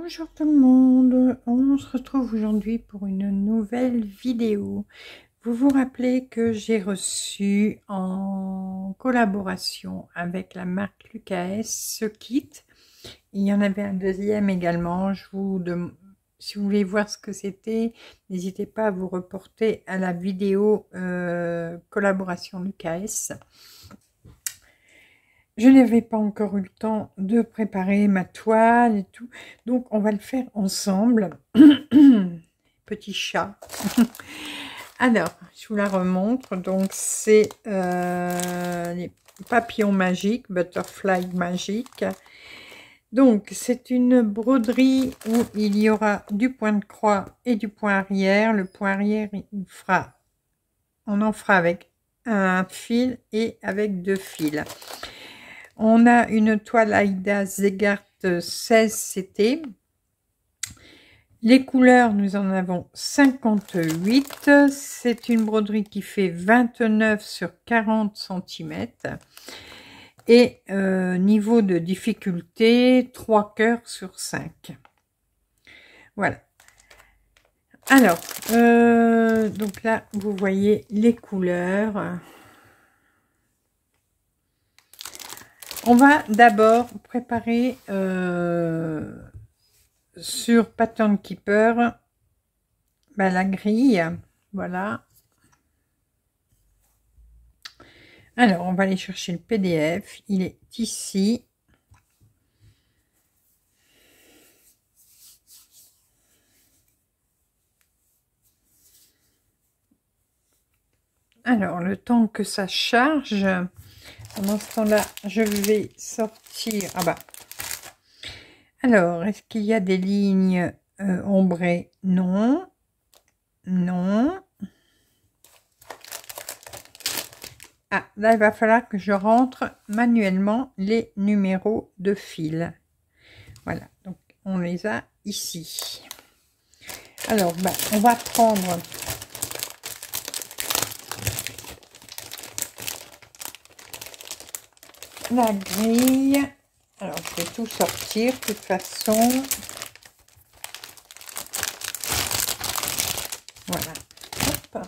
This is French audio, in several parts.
Bonjour tout le monde, on se retrouve aujourd'hui pour une nouvelle vidéo. Vous vous rappelez que j'ai reçu en collaboration avec la marque Lucas ce kit. Il y en avait un deuxième également. Si vous voulez voir ce que c'était, n'hésitez pas à vous reporter à la vidéo collaboration Lucas. Je n'avais pas encore eu le temps de préparer ma toile et tout, donc on va le faire ensemble. Petit chat. Alors, je vous la remontre. Donc, c'est les papillons magiques, butterfly magique. Donc, c'est une broderie où il y aura du point de croix et du point arrière. Le point arrière, on en fera avec un fil et avec 2 fils. On a une toile Aïda Zegart 16 CT. Les couleurs, nous en avons 58. C'est une broderie qui fait 29 sur 40 cm. Et niveau de difficulté, 3 cœurs sur 5. Voilà. Alors, donc là, vous voyez les couleurs. On va d'abord préparer sur Pattern Keeper la grille. Voilà. Alors, on va aller chercher le PDF. Il est ici. Alors, le temps que ça charge, pendant ce temps-là, je vais sortir. Ah bah. Alors, est-ce qu'il y a des lignes ombrées? Non. Non. Ah, là, il va falloir que je rentre manuellement les numéros de fil. Voilà, donc on les a ici. Alors, on va prendre la grille. Alors, je vais tout sortir de toute façon. Voilà. Hop.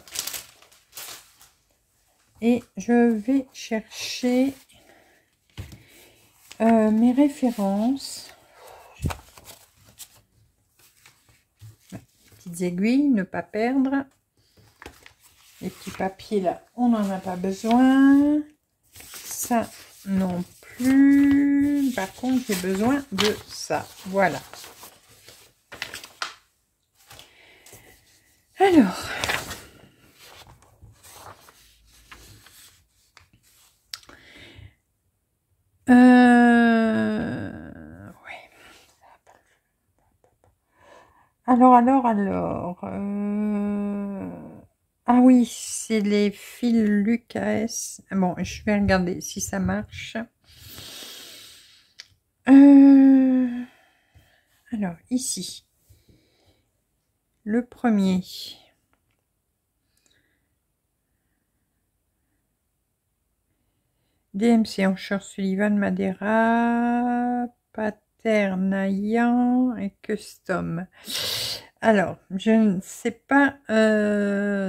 Et je vais chercher mes références. Petites aiguilles, ne pas perdre. Les petits papiers là, on n'en a pas besoin. Ça non plus. Par contre, j'ai besoin de ça. Voilà. Alors. Ouais. Alors. Ah oui, c'est les fils Lucas. Bon, je vais regarder si ça marche. Alors, ici. Le premier. DMC Encheur Sullivan Madeira. Paternayan et Custom. Alors, je ne sais pas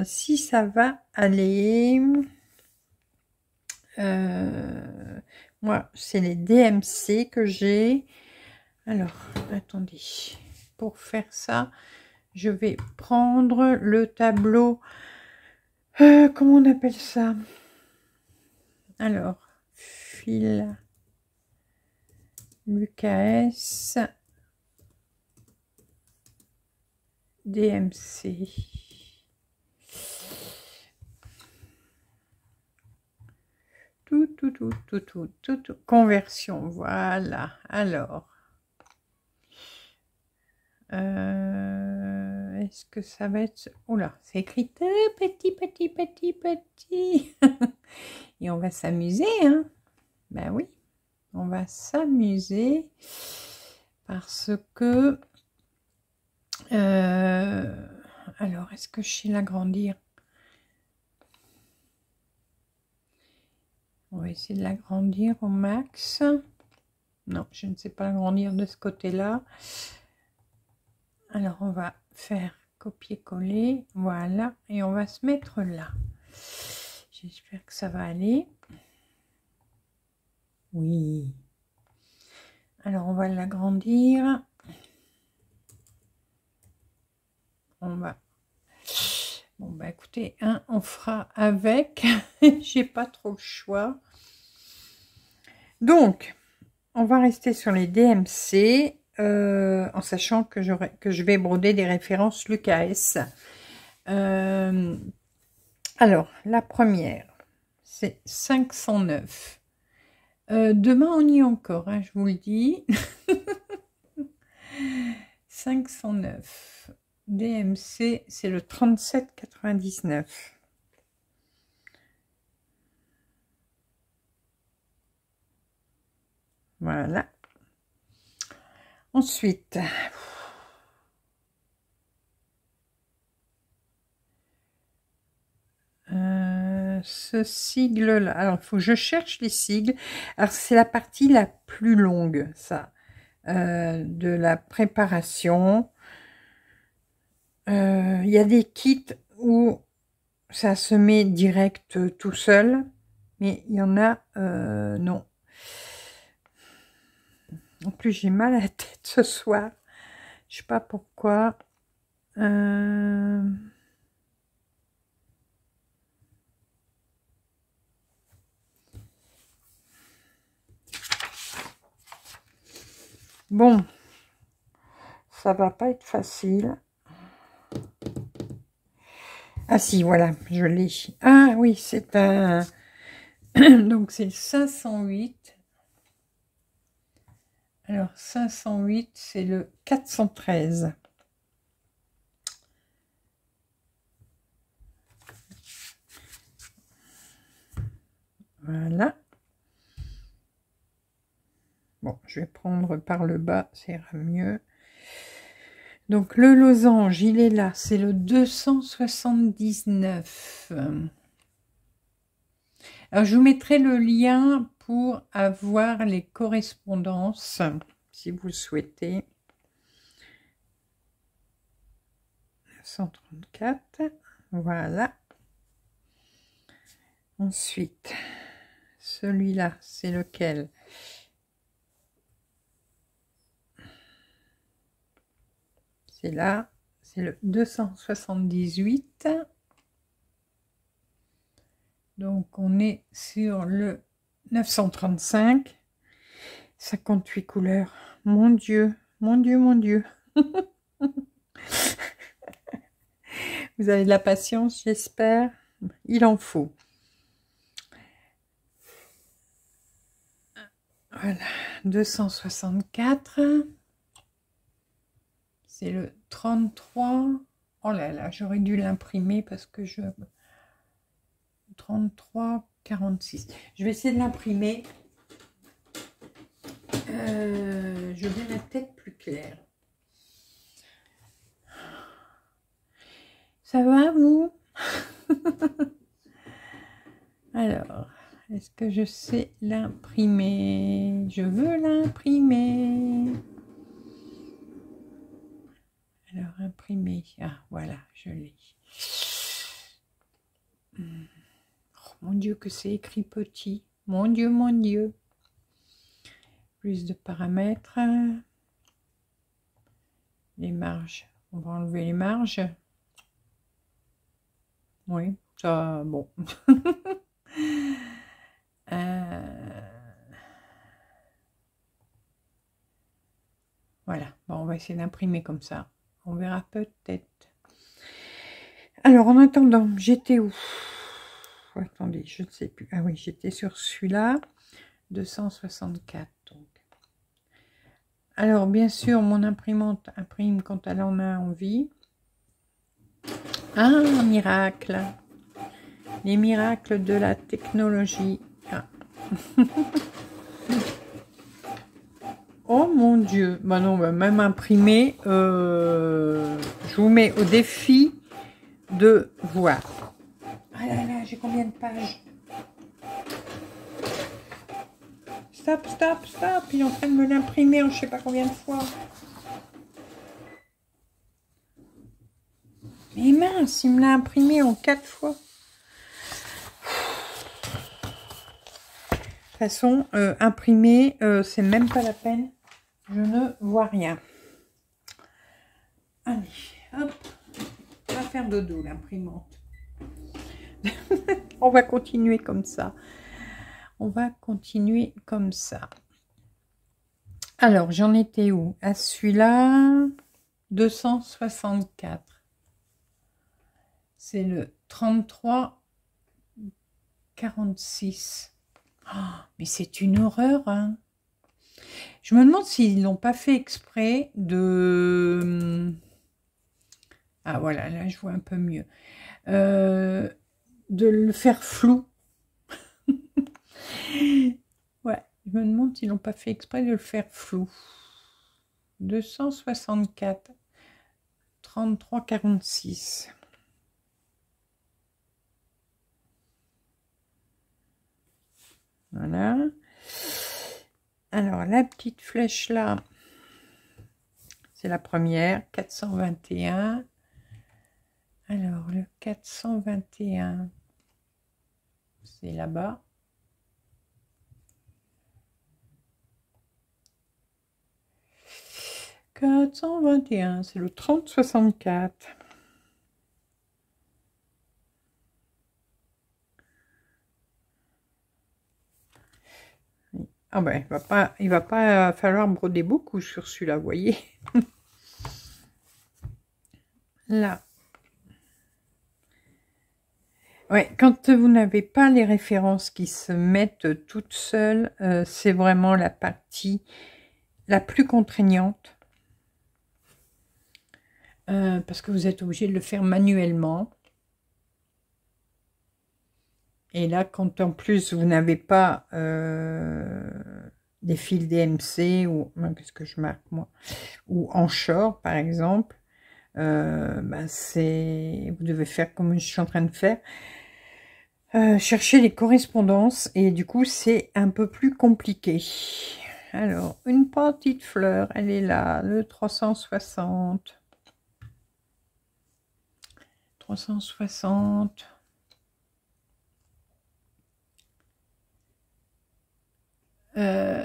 si ça va aller. Moi, c'est les DMC que j'ai. Alors, attendez. Pour faire ça, je vais prendre le tableau. Comment on appelle ça? Alors, fil Lucas DMC. Tout. Conversion, voilà. Alors, est-ce que ça va être... Oula, c'est écrit petit. Et on va s'amuser, hein. Ben oui, on va s'amuser parce que... alors, est-ce que je sais l'agrandir? On va essayer de l'agrandir au max. Non, je ne sais pas l'agrandir de ce côté-là. Alors, on va faire copier-coller. Voilà. Et on va se mettre là. J'espère que ça va aller. Oui. Alors, on va l'agrandir. On va... Bon, bah écoutez, hein, on fera avec. J'ai pas trop le choix. Donc, on va rester sur les DMC. En sachant que je vais broder des références Lucas S. Alors, la première, c'est 509. Demain, on y est encore, hein, je vous le dis. 509. DMC, c'est le 37,99. Voilà. Ensuite, ce sigle-là. Alors, il faut que je cherche les sigles. Alors, c'est la partie la plus longue, ça, de la préparation. Il y a des kits où ça se met direct tout seul, mais il y en a, non. En plus, j'ai mal à la tête ce soir. Je sais pas pourquoi. Bon, ça va pas être facile. Ah si, voilà, je l'ai. Ah oui, c'est un... Donc, c'est le 508. Alors, 508, c'est le 413. Voilà. Bon, je vais prendre par le bas, ça ira mieux. Donc, le losange, il est là. C'est le 279. Alors, je vous mettrai le lien pour avoir les correspondances, si vous le souhaitez. 934. Voilà. Ensuite, celui-là, c'est lequel? C'est là, c'est le 278. Donc, on est sur le 935. 58 couleurs. Mon Dieu, mon Dieu, mon Dieu. Vous avez de la patience, j'espère. Il en faut. Voilà, 264. C'est le 33. Oh là là, j'aurais dû l'imprimer parce que je... 33, 46. Je vais essayer de l'imprimer. Je vais la tête plus claire. Ça va, vous? Alors, est-ce que je sais l'imprimer? Je veux l'imprimer. Alors, imprimer. Ah, voilà, je l'ai. Oh, mon Dieu, que c'est écrit petit. Mon Dieu, mon Dieu. Plus de paramètres. Les marges. On va enlever les marges. Oui, ça, bon. Voilà, bon, on va essayer d'imprimer comme ça. On verra peut-être. Alors, en attendant, j'étais où? Attendez, je ne sais plus. Ah oui, j'étais sur celui-là. 264, donc. Alors, bien sûr, mon imprimante imprime quand elle en a envie. Ah, un miracle. Les miracles de la technologie. Ah. Oh mon Dieu. Bah non, bah même imprimé, je vous mets au défi de voir. Ah là là, j'ai combien de pages? Stop, stop, stop. Il est en train de me l'imprimer en je sais pas combien de fois. Mais mince, il me l'a imprimé en 4 fois. De toute façon, imprimer, c'est même pas la peine. Je ne vois rien. Allez, hop. On va faire dodo, l'imprimante. On va continuer comme ça. On va continuer comme ça. Alors, j'en étais où? À celui-là, 264. C'est le 33-46. Oh, mais c'est une horreur, hein. Je me demande s'ils n'ont pas fait exprès de... Ah, voilà, là, je vois un peu mieux. De le faire flou. Ouais, je me demande s'ils n'ont pas fait exprès de le faire flou. 264, 33, 46. Voilà. Alors, la petite flèche là, c'est la première, 421. Alors, le 421, c'est là-bas. 421, c'est le 3064. Ah ben, il va pas falloir broder beaucoup sur celui-là, vous voyez. Là. Ouais, quand vous n'avez pas les références qui se mettent toutes seules, c'est vraiment la partie la plus contraignante. Parce que vous êtes obligé de le faire manuellement. Et là, quand en plus vous n'avez pas des fils DMC, ou qu'est-ce que je marque moi, ou Anchor par exemple, bah vous devez faire comme je suis en train de faire, chercher les correspondances, et du coup c'est un peu plus compliqué. Alors, une petite fleur, elle est là, le 360. 360.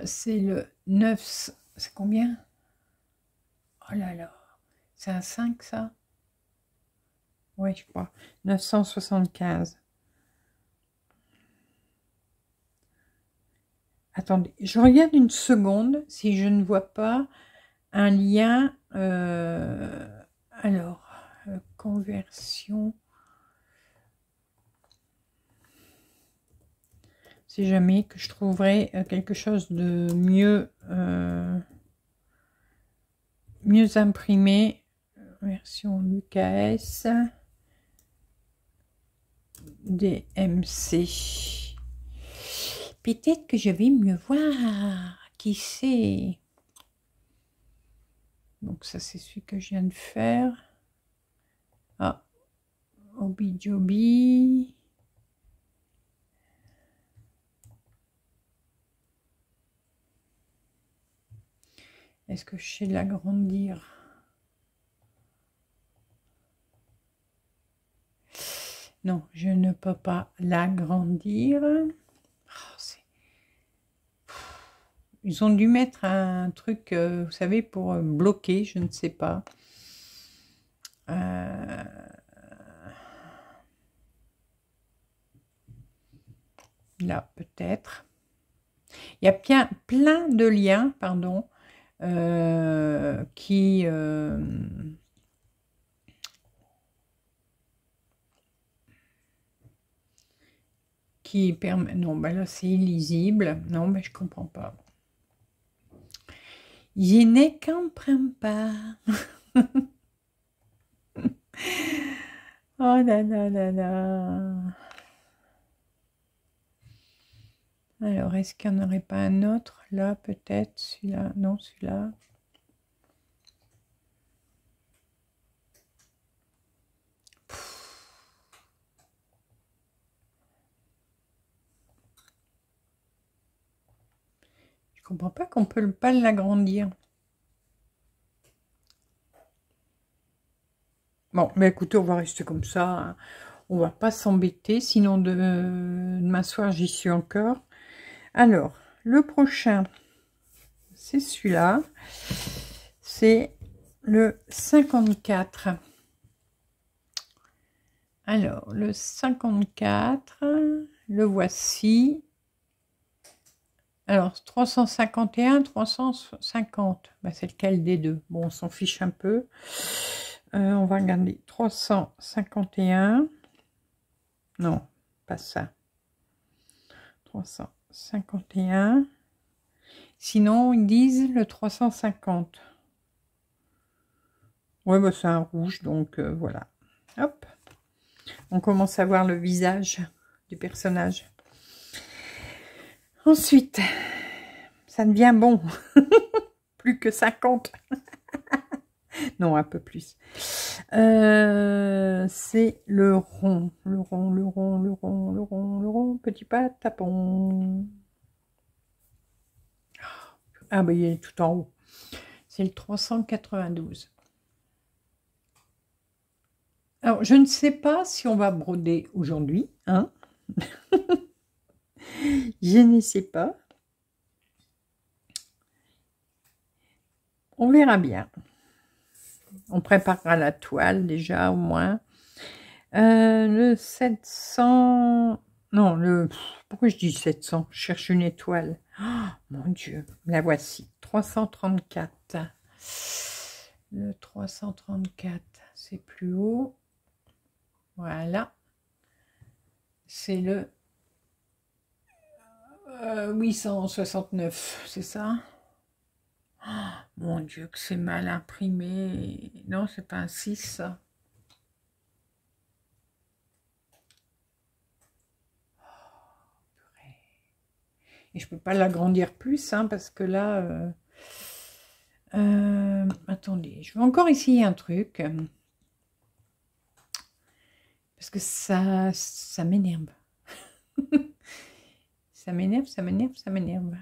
C'est le 9, c'est combien? Oh là là, c'est un 5 ça? Oui, je crois. 975. Attendez, je regarde une seconde si je ne vois pas un lien. Alors, conversion. Si jamais que je trouverai quelque chose de mieux, mieux imprimé. Version UKS. DMC. Peut-être que je vais mieux voir. Qui sait? Donc ça, c'est celui que je viens de faire. Ah, Obijobi. Est-ce que je sais l'agrandir? Non, je ne peux pas l'agrandir. Ils ont dû mettre un truc, vous savez, pour bloquer, je ne sais pas. Là, peut-être. Il y a bien plein de liens, pardon, qui permettent... Non, ben là, c'est illisible. Non, ben je comprends pas. Je ne comprends pas. Oh là là là là. Alors, est-ce qu'il n'y en aurait pas un autre? Là, peut-être. Celui-là. Non, celui-là. Je comprends pas qu'on peut pas l'agrandir. Bon, Bon, mais écoutez, on va rester comme ça. Hein. On va pas s'embêter, sinon demain soir, j'y suis encore. Alors, le prochain, c'est celui-là. C'est le 54. Alors, le 54, le voici. Alors, 351, 350. Bah, c'est lequel des deux? Bon, on s'en fiche un peu. On va regarder. 351. Non, pas ça. 351. Sinon, ils disent le 350. Ouais, bah, c'est un rouge, donc voilà. Hop. On commence à voir le visage du personnage. Ensuite, ça devient bon. Plus que 50. Non, un peu plus. C'est le rond. Le rond, le rond, le rond, le rond, le rond. Petit pas, tapon. Ah, bah, il est tout en haut. C'est le 392. Alors, je ne sais pas si on va broder aujourd'hui, hein. Je ne sais pas. On verra bien. On préparera la toile déjà, au moins. Le 700... Non, le... Pourquoi je dis 700? Je cherche une étoile. Oh, mon Dieu, la voici. 334. Le 334, c'est plus haut. Voilà. C'est le 869, c'est ça? Oh, mon Dieu, que c'est mal imprimé. Non, c'est pas un 6, ça. Et je peux pas l'agrandir plus, hein, parce que là... attendez, je vais encore essayer un truc. Parce que ça m'énerve. Ça m'énerve, ça m'énerve, ça m'énerve.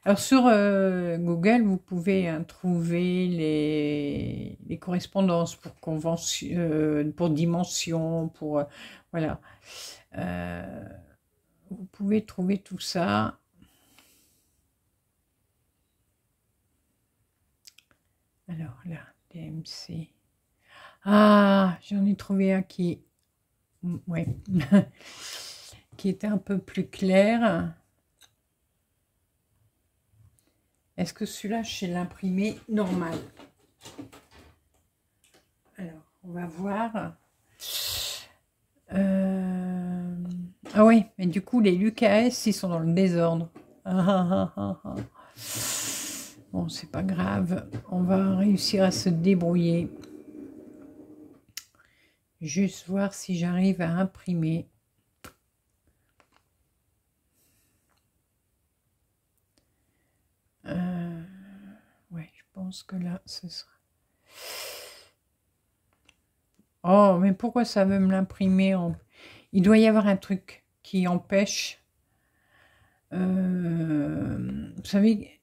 Alors sur Google, vous pouvez trouver les correspondances pour convention, pour dimension, pour voilà. Vous pouvez trouver tout ça. Alors là, DMC. Ah, j'en ai trouvé un qui, ouais, qui était un peu plus clair. Est-ce que celui-là, je sais l'imprimer normal? Alors, on va voir. Ah oui, mais du coup, les Lucas, ils sont dans le désordre. Bon, c'est pas grave. On va réussir à se débrouiller. Juste voir si j'arrive à imprimer. Ouais, je pense que là, ce sera... Oh, mais pourquoi ça veut me l'imprimer en... Il doit y avoir un truc qui empêche. Vous savez...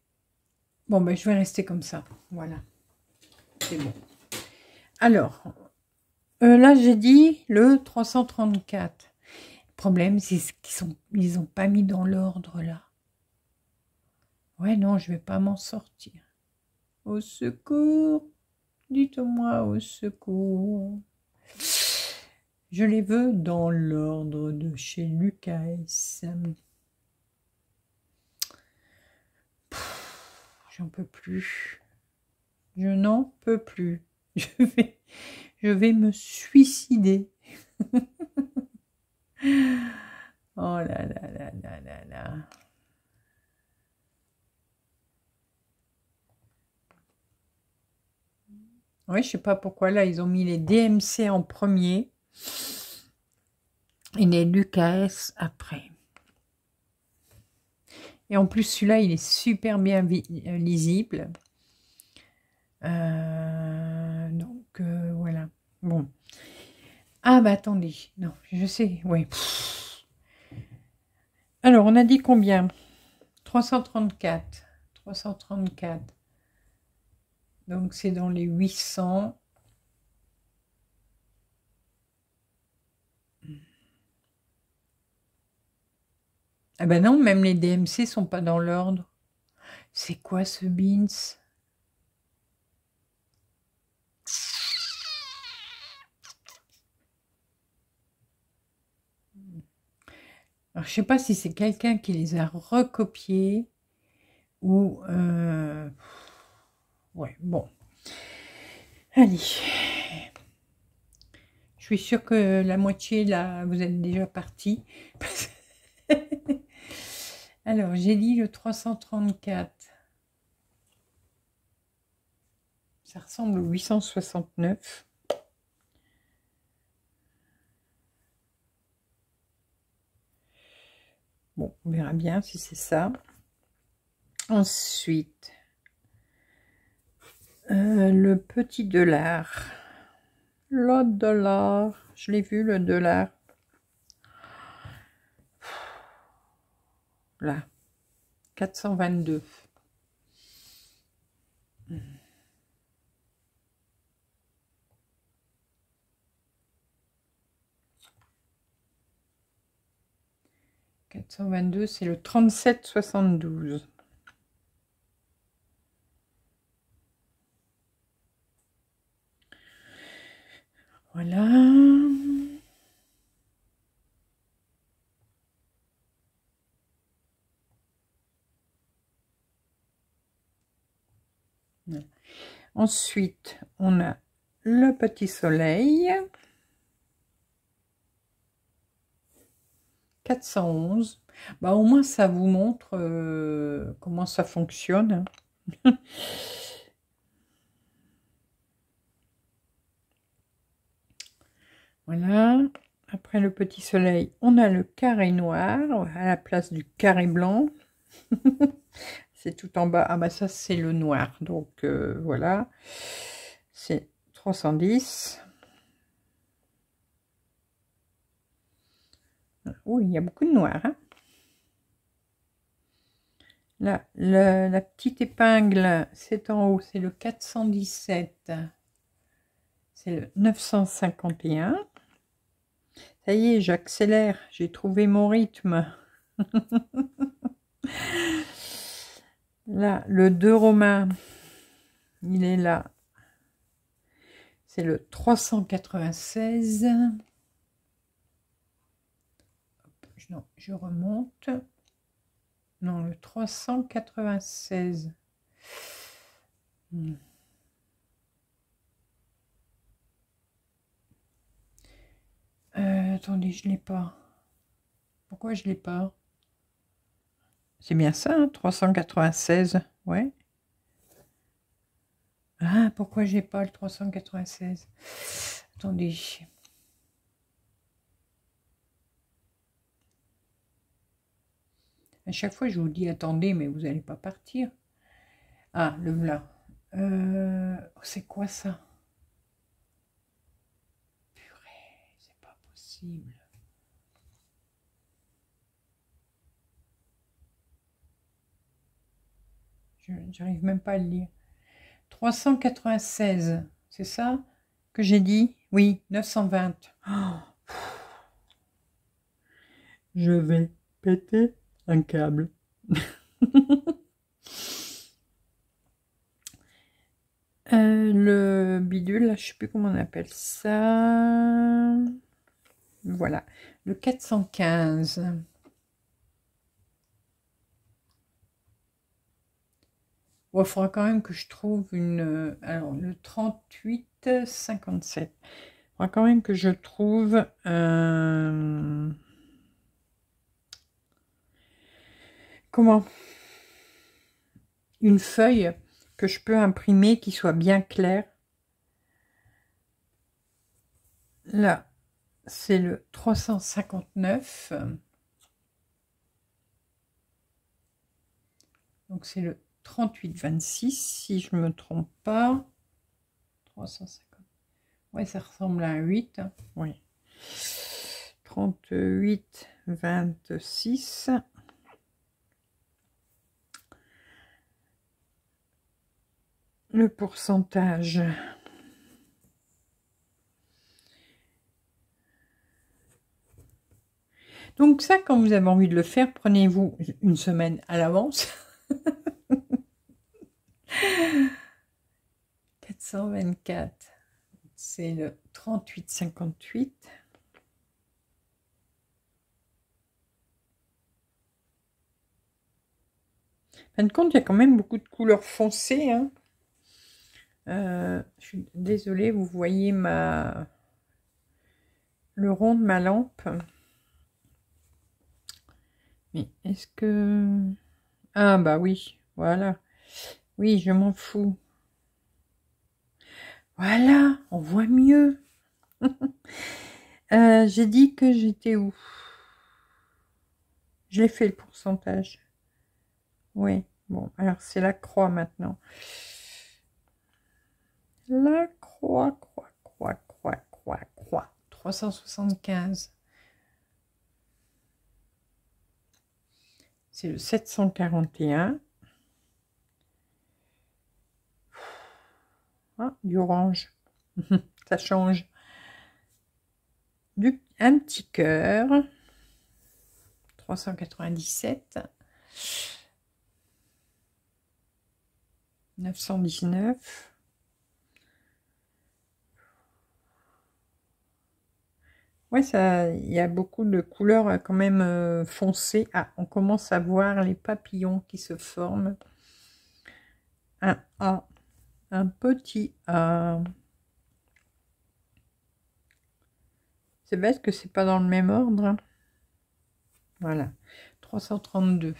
Bon, ben, je vais rester comme ça. Voilà. C'est bon. Alors, là, j'ai dit le 334. Le problème, c'est qu'ils n'ont pas mis dans l'ordre, là. Ouais, non, je vais pas m'en sortir. Au secours. Dites-moi au secours. Je les veux dans l'ordre de chez Lucas. J'en peux plus. Je n'en peux plus. Je vais me suicider. Oh là là là là là là. Oui, je sais pas pourquoi là, ils ont mis les DMC en premier et les Lucas après. Et en plus, celui-là, il est super bien lisible. Donc, voilà. Bon. Ah, bah attendez. Non, je sais. Oui. Alors, on a dit combien? 334. 334. Donc c'est dans les 800. Ah ben non, même les DMC sont pas dans l'ordre. C'est quoi ce beans? Alors je sais pas si c'est quelqu'un qui les a recopiés ou ouais, bon. Allez. Je suis sûre que la moitié, là, vous êtes déjà partis. Alors, j'ai dit le 334. Ça ressemble au 869. Bon, on verra bien si c'est ça. Ensuite, le petit dollar. Le dollar. Je l'ai vu, le dollar. Là. 422. C'est le 37,72. Voilà. Ensuite, on a le petit soleil. 411. Bah, au moins, ça vous montre comment ça fonctionne. Voilà. Après le petit soleil, on a le carré noir à la place du carré blanc. C'est tout en bas. Ah bah ça, c'est le noir. Donc, voilà. C'est 310. Oui, il y a beaucoup de noir. Hein. Là, la petite épingle, c'est en haut, c'est le 417. C'est le 951. Ça y est, j'accélère, j'ai trouvé mon rythme. Là, le 2 romain, il est là. C'est le 396. Non, je remonte. Non, le 396. Attendez, je ne l'ai pas. Pourquoi je ne l'ai pas? C'est bien ça, hein, 396. Ouais. Ah, pourquoi j'ai pas le 396? Attendez. À chaque fois, je vous dis attendez, mais vous n'allez pas partir. Ah, le voilà. C'est quoi ça? Purée, c'est pas possible. J'arrive même pas à le lire. 396, c'est ça que j'ai dit? Oui, 920. Oh, je vais péter un câble. Le bidule, je sais plus comment on appelle ça. Voilà, le 415. Bon, il faudra quand même que je trouve une... alors, le 38,57. Il faudra quand même que je trouve... comment? Une feuille que je peux imprimer qui soit bien claire. Là, c'est le 359. Donc, c'est le 38,26, si je ne me trompe pas. 350. Ouais, ça ressemble à un 8. Hein. Oui. 38,26. le pourcentage. Donc ça, quand vous avez envie de le faire, prenez-vous une semaine à l'avance. 424, c'est le 38,58. En fin de compte, il y a quand même beaucoup de couleurs foncées, hein. Je suis désolée, vous voyez le rond de ma lampe. Mais est-ce que... Ah bah oui, voilà. Oui, je m'en fous. Voilà, on voit mieux. J'ai dit que j'étais où? J'ai fait le pourcentage. Oui, bon, alors c'est la croix maintenant. La croix, croix, croix, croix, croix, croix. 375. C'est le 741. Ah, du orange. Ça change. Un petit cœur. 397. 919. Ouais, ça, il y a beaucoup de couleurs quand même foncées. Ah, on commence à voir les papillons qui se forment. Un A, un petit A. C'est bête que c'est pas dans le même ordre, hein. Voilà, 332.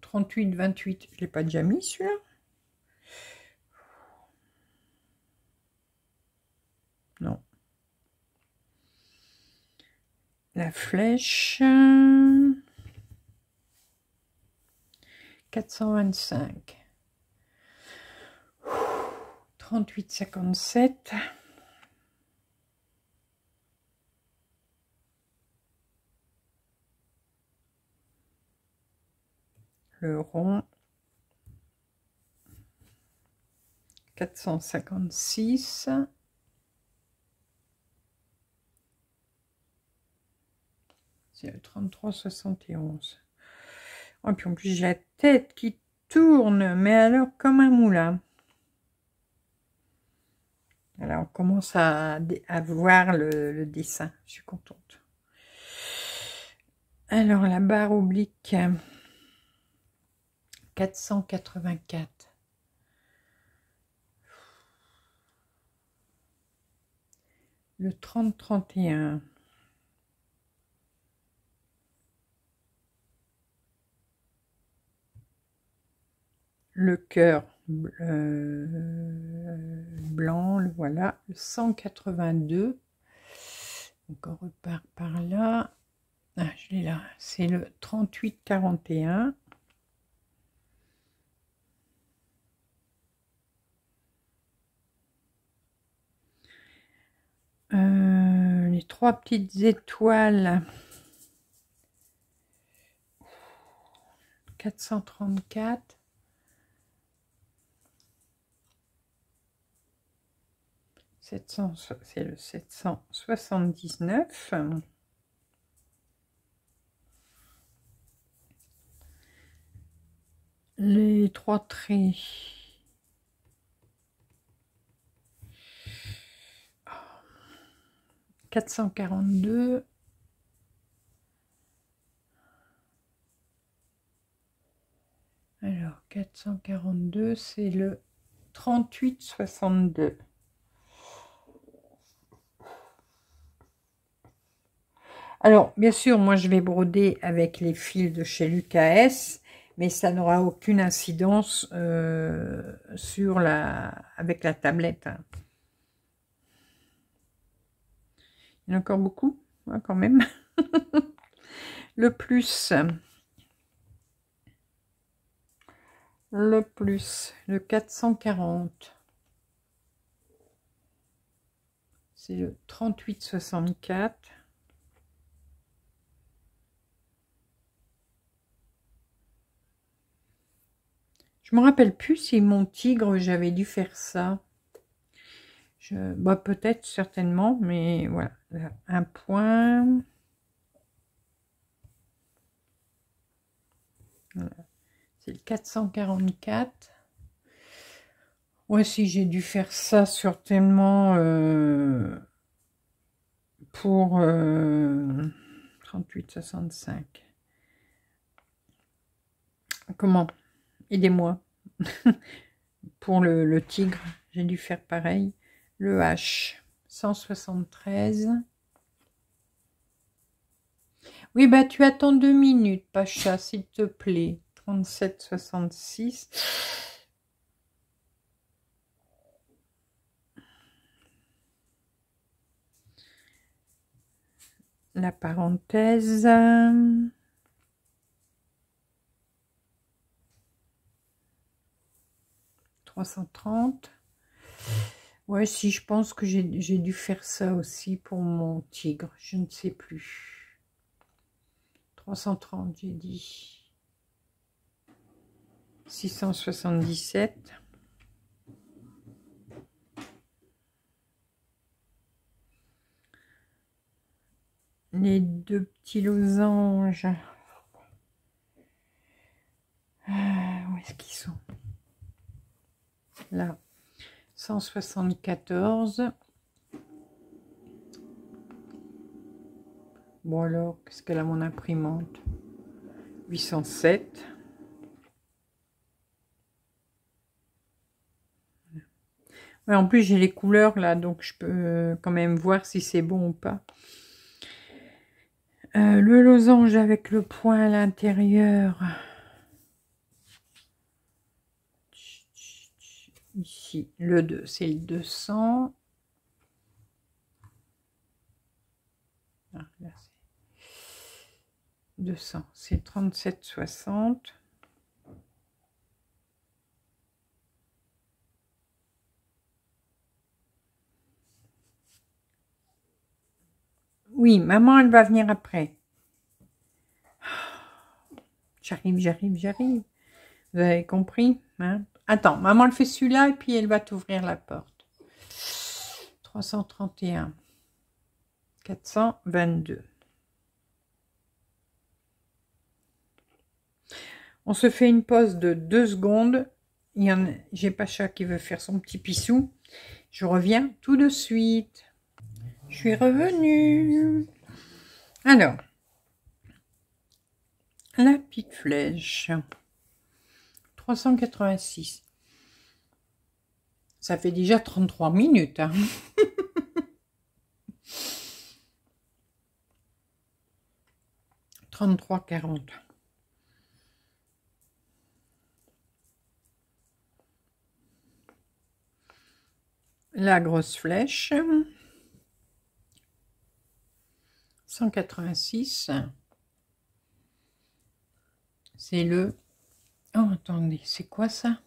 38, 28. Je l'ai pas déjà mis celui-là. Non. La flèche. 425. 38, 57. Le rond. 456. C'est le 33, 71. Et puis en plus, j'ai la tête qui tourne, mais alors comme un moulin. Alors, on commence à voir le dessin. Je suis contente. Alors, la barre oblique 484. Le 30-31. Le cœur blanc, le voilà. Le 182. Donc, on repart par là. Ah, je l'ai là. C'est le 38-41. Les trois petites étoiles. 434. C'est le 779. Les trois traits. Oh. 442. Alors, 442, c'est le 38-62. Alors, bien sûr, moi, je vais broder avec les fils de chez Lucas, mais ça n'aura aucune incidence sur avec la tablette. Il y en a encore beaucoup, hein, quand même. Le plus, le 440. C'est le 38-64. Je me rappelle plus si mon tigre, j'avais dû faire ça. Bah, peut-être, certainement, mais voilà. Là, un point. Voilà. C'est le 444. Ouais, si j'ai dû faire ça certainement pour 38,65. Comment? Aidez-moi. Pour le tigre, j'ai dû faire pareil. Le H, 173. Oui, bah tu attends 2 minutes, Pacha, s'il te plaît. 37,66. La parenthèse. 330. Ouais, si, je pense que j'ai dû faire ça aussi pour mon tigre. Je ne sais plus. 330, j'ai dit. 677. Les deux petits losanges. Où est-ce qu'ils sont? Là. 174. Bon alors, qu'est-ce qu'elle a mon imprimante? 807. Ouais, en plus, j'ai les couleurs là, donc je peux quand même voir si c'est bon ou pas. Le losange avec le point à l'intérieur. Ici, le 2, c'est le 200. Ah, là, 200, c'est 37,60. Oui, maman, elle va venir après. J'arrive, j'arrive, j'arrive. Vous avez compris, hein? Attends, maman, elle fait celui-là et puis elle va t'ouvrir la porte. 331. 422. On se fait une pause de 2 secondes. J'ai Pacha qui veut faire son petit pissou. Je reviens tout de suite. Je suis revenue. Alors, la petite flèche. 386. Ça fait déjà 33 minutes. Hein. 33,40. La grosse flèche. 186. C'est le... Oh, attendez, c'est quoi ça?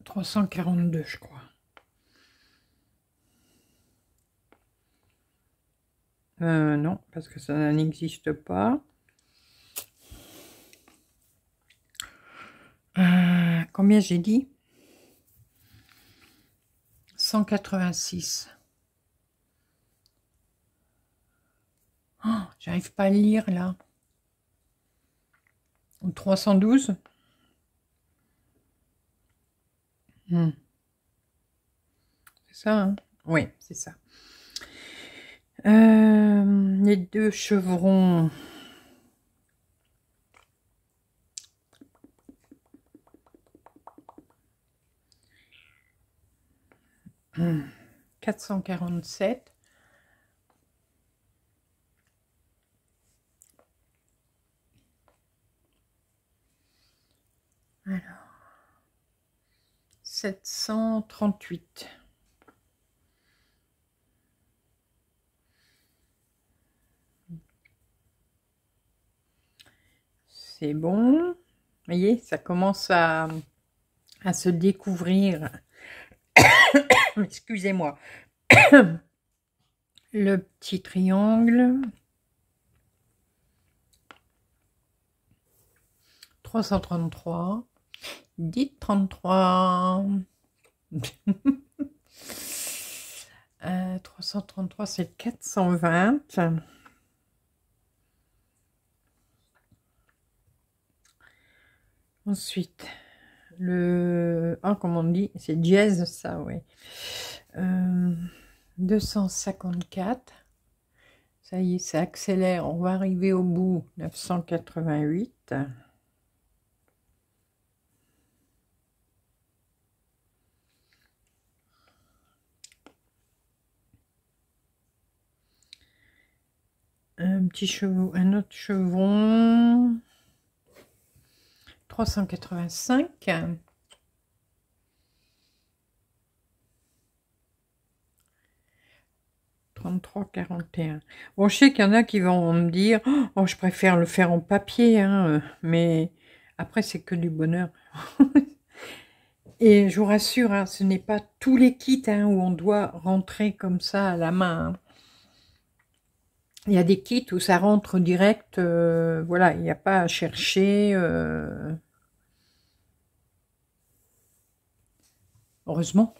342, je crois. Non, parce que ça n'existe pas. Combien j'ai dit? 186. Oh, j'arrive pas à le lire là. Ou 312. C'est ça, hein? Oui, c'est ça. Les deux chevrons. Mmh. 447. Alors, 738. C'est bon. Vous voyez, ça commence à se découvrir. Excusez-moi. Le petit triangle. 333. Dites 33. 333, c'est 420. Ensuite, comment on dit, c'est dièse, ça, oui. 254. Ça y est, ça accélère. On va arriver au bout. 988. Un autre chevron. 385. 33,41. Bon, je sais qu'il y en a qui vont me dire, oh, je préfère le faire en papier, hein, mais après, c'est que du bonheur. Et je vous rassure, hein, ce n'est pas tous les kits hein, où on doit rentrer comme ça à la main. Hein. Il y a des kits où ça rentre direct, voilà, il n'y a pas à chercher. Heureusement.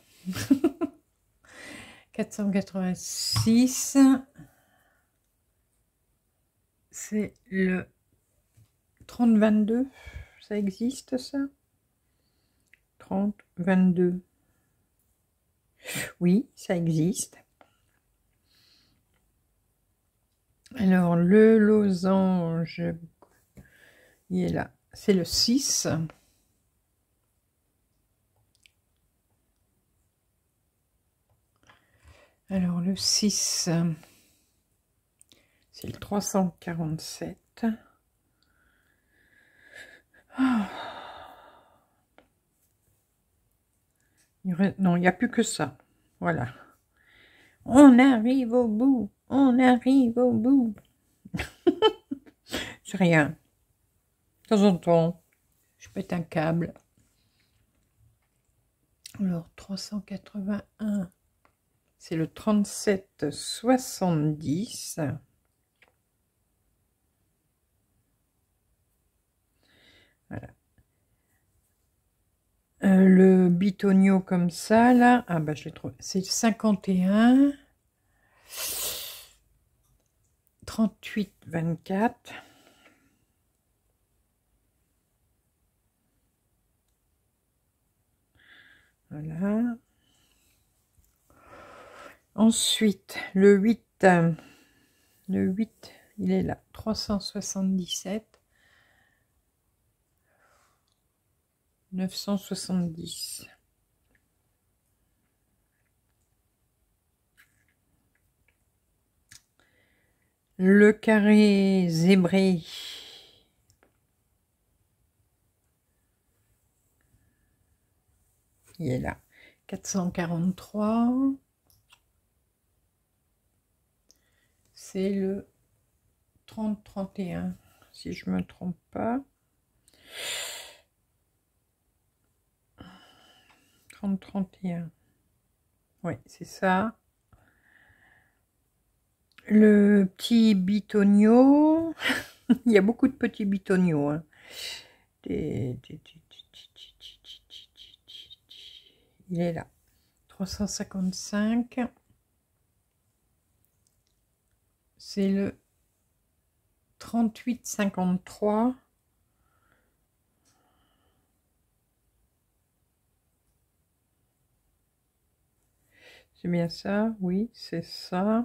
486. C'est le 3022. Ça existe, ça 3022. Oui, ça existe. Alors, le losange, il est là. C'est le 6. Alors, le 6, c'est le 347. Oh. Non, il n'y a plus que ça. Voilà. On arrive au bout. On arrive au bout. C'est rien. De temps en temps, je pète un câble. Alors, 381, c'est le 37,70. Voilà. Le bitonio comme ça, là, ah bah je l'ai trouvé, c'est 51, 38,24. Voilà. Ensuite, le 8, il est là, 377. 970. Le carré zébré. Il est là. 443. C'est le 30-31, si je me trompe pas. 30-31. Oui, c'est ça. Le petit bitonio. Il y a beaucoup de petits bitonios. Hein. Il est là. 355. C'est le 38,53. C'est bien ça, oui, c'est ça.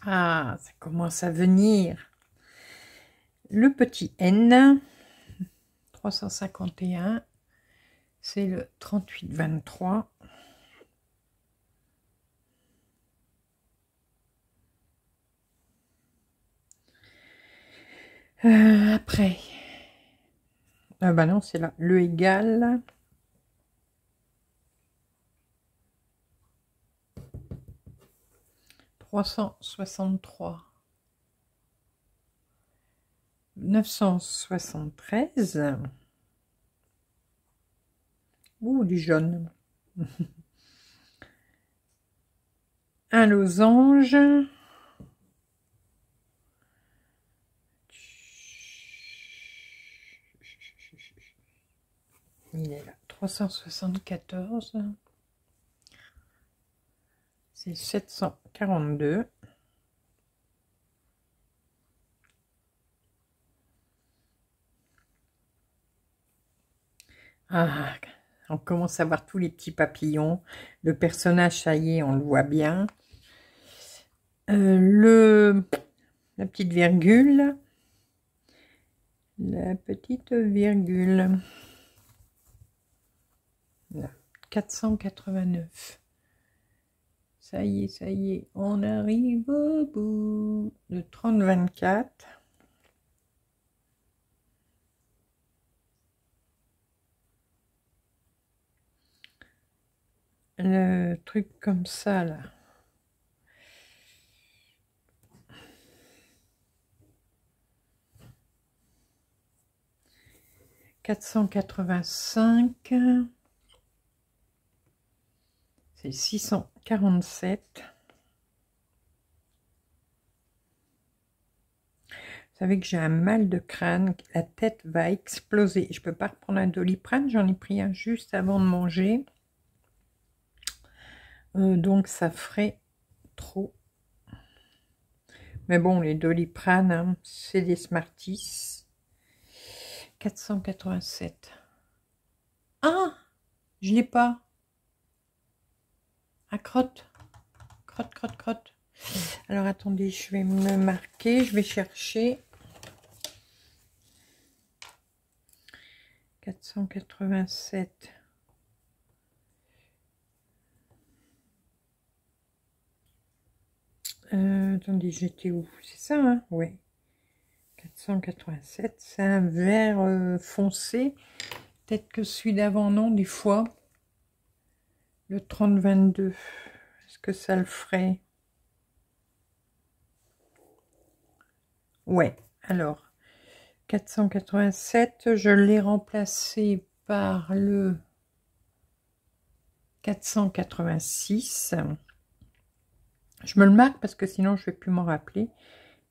Ah, ça commence à venir. Le petit N, 351, c'est le 38,23. Après, ah bah non, c'est là, le égal. « 363. 973. Ouh, du jaune. Un losange. Il est là. 374. C'est 742. Ah, on commence à voir tous les petits papillons. Le personnage, ça y est, on le voit bien. La petite virgule. La petite virgule. Là, 489. Ça y est, on arrive au bout. Le 30-24. Le truc comme ça, là. « 485 ». C'est 647. Vous savez que j'ai un mal de crâne, la tête va exploser. Je peux pas reprendre un Doliprane, j'en ai pris un juste avant de manger. Donc ça ferait trop. Mais bon, les Doliprane, hein, c'est des Smarties. 487. Ah, je l'ai pas. Ah, crotte. Crotte. Alors attendez, je vais me marquer, je vais chercher. 487. Attendez, j'étais où? C'est ça, hein? Ouais. 487, c'est un vert foncé. Peut-être que celui d'avant, non, des fois. Le 30-22. Est-ce que ça le ferait? Ouais, alors. 487, je l'ai remplacé par le 486. Je me le marque parce que sinon je ne vais plus m'en rappeler.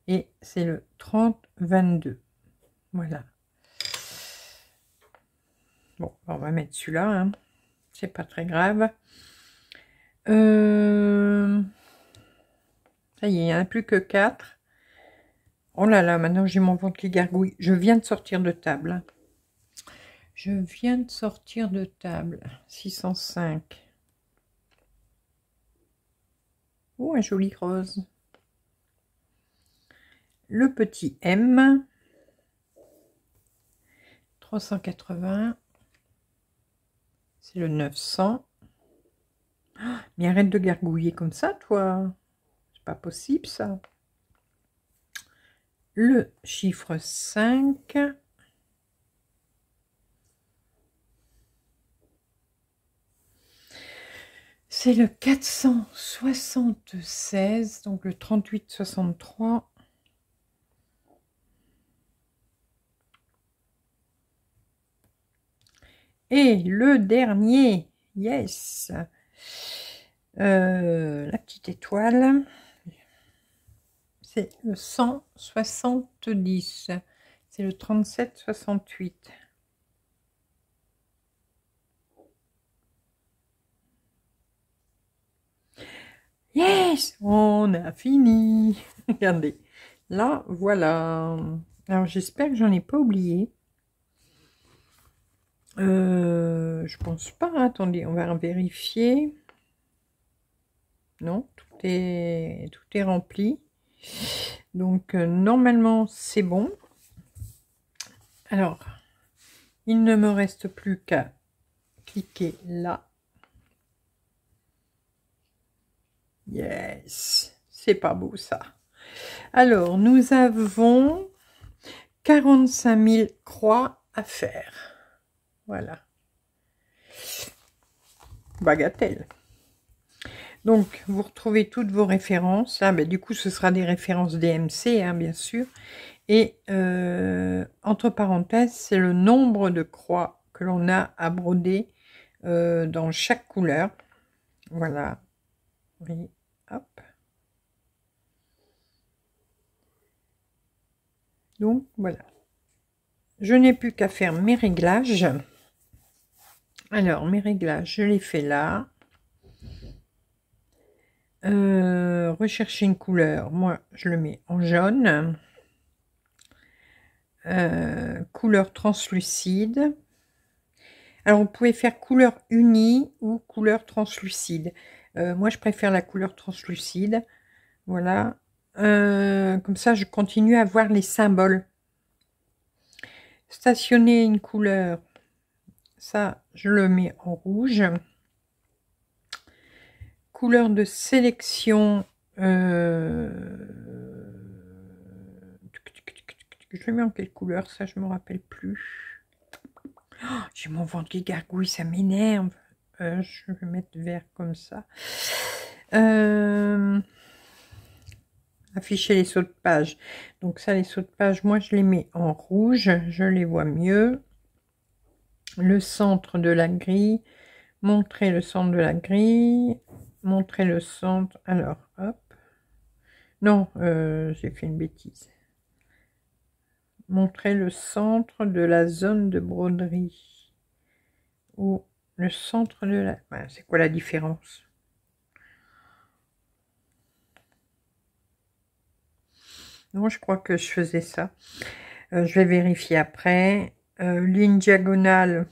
Et c'est le 30-22. Voilà. Bon, on va mettre celui-là. Hein. C'est pas très grave. Ça y est, il n'y en a plus que 4. Oh là là, maintenant j'ai mon ventre qui gargouille. Je viens de sortir de table. Hein. Je viens de sortir de table. 605. Oh, un joli rose. Le petit M. 380. C'est le 900. Mais arrête de gargouiller comme ça, toi. C'est pas possible, ça. Le chiffre 5. C'est le 476, donc le 38-63. Et le dernier, yes, la petite étoile, c'est le 170, c'est le 37-68. Yes, on a fini. Regardez, là, voilà. Alors, j'espère que j'en ai pas oublié. Je pense pas. Attendez, on va vérifier. Non, tout est rempli. Donc, normalement, c'est bon. Alors, il ne me reste plus qu'à cliquer là. Yes, c'est pas beau ça. Alors, nous avons 45 000 croix à faire. Voilà. Bagatelle. Donc, vous retrouvez toutes vos références. Là, du coup, ce sera des références DMC, hein, bien sûr. Et, entre parenthèses, c'est le nombre de croix que l'on a à broder dans chaque couleur. Voilà. Oui, hop. Donc, voilà. Je n'ai plus qu'à faire mes réglages. Alors, mes réglages, je les fais là. Rechercher une couleur, moi, je le mets en jaune. Couleur translucide. Alors, vous pouvez faire couleur unie ou couleur translucide. Moi, je préfère la couleur translucide. Voilà. Comme ça, je continue à voir les symboles. Stationner une couleur. Ça, je le mets en rouge. Couleur de sélection. Je le mets en quelle couleur? Ça, je me rappelle plus. Oh, j'ai mon ventre qui gargouille, ça m'énerve. Je vais mettre vert comme ça. Afficher les sauts de page. Donc ça, les sauts de page, moi, je les mets en rouge. Je les vois mieux. Le centre de la grille. Montrer le centre de la grille. Montrer le centre. Alors, hop. Non, j'ai fait une bêtise. Montrer le centre de la zone de broderie. Ou le centre de la... Ben, c'est quoi la différence? Non, je crois que je faisais ça. Je vais vérifier après. Ligne diagonale.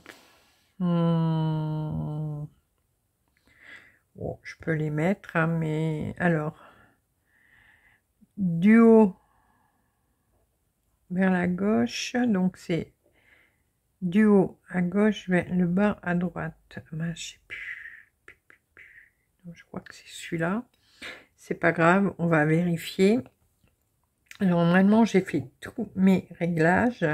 Bon, je peux les mettre, hein, mais alors, du haut vers la gauche, donc c'est du haut à gauche vers le bas à droite. Ben, je sais plus. Donc, je crois que c'est celui-là. C'est pas grave, on va vérifier. Alors, normalement, j'ai fait tous mes réglages.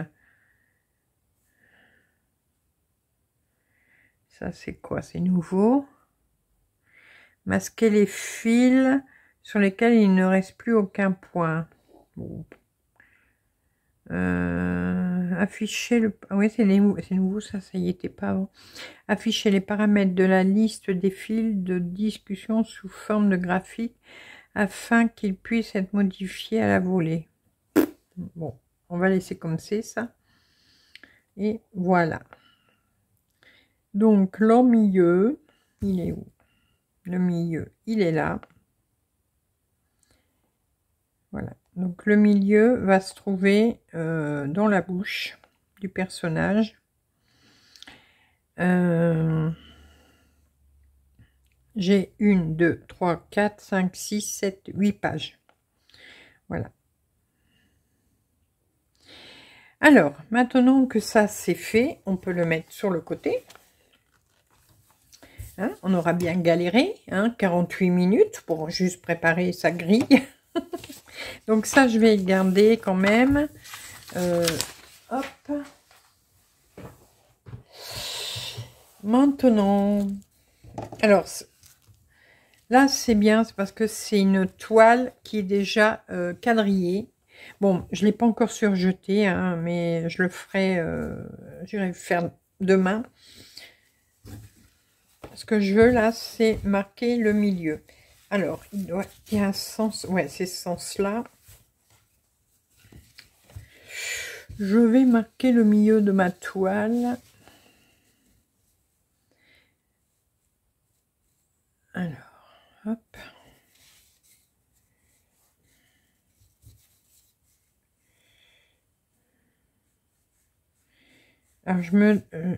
Ça, c'est quoi? C'est nouveau. Masquer les fils sur lesquels il ne reste plus aucun point. Bon. Afficher le... Ah oui, c'est nouveau, ça y était pas avant. Afficher les paramètres de la liste des fils de discussion sous forme de graphique afin qu'ils puissent être modifiés à la volée. Bon, on va laisser comme c'est ça. Et voilà. Donc, le milieu, il est où? Le milieu, il est là. Voilà. Donc, le milieu va se trouver dans la bouche du personnage. J'ai 1, 2, 3, 4, 5, 6, 7, 8 pages. Voilà. Alors, maintenant que ça c'est fait, on peut le mettre sur le côté. Hein, on aura bien galéré, hein, 48 minutes pour juste préparer sa grille. Donc ça, je vais le garder quand même. Hop. Maintenant, alors là c'est bien, c'est parce que c'est une toile qui est déjà quadrillée. Bon, je ne l'ai pas encore surjeté, hein, mais je le ferai, j'irai faire demain. Ce que je veux là, c'est marquer le milieu. Alors, il y a un sens, ouais, c'est ce sens-là. Je vais marquer le milieu de ma toile. Alors, hop. Alors,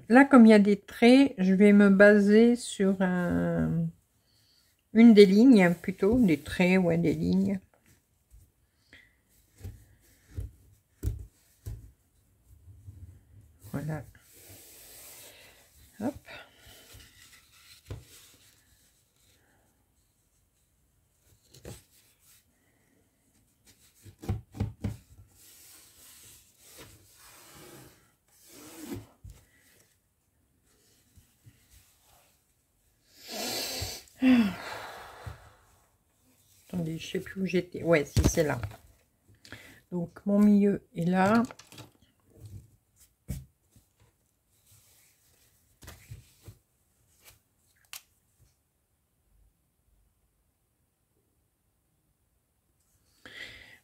là, comme il y a des traits, je vais me baser sur une des lignes, plutôt, des traits, ouais, des lignes. Voilà. Hop. Attendez, je sais plus où j'étais. Ouais, si, c'est là. Donc, mon milieu est là.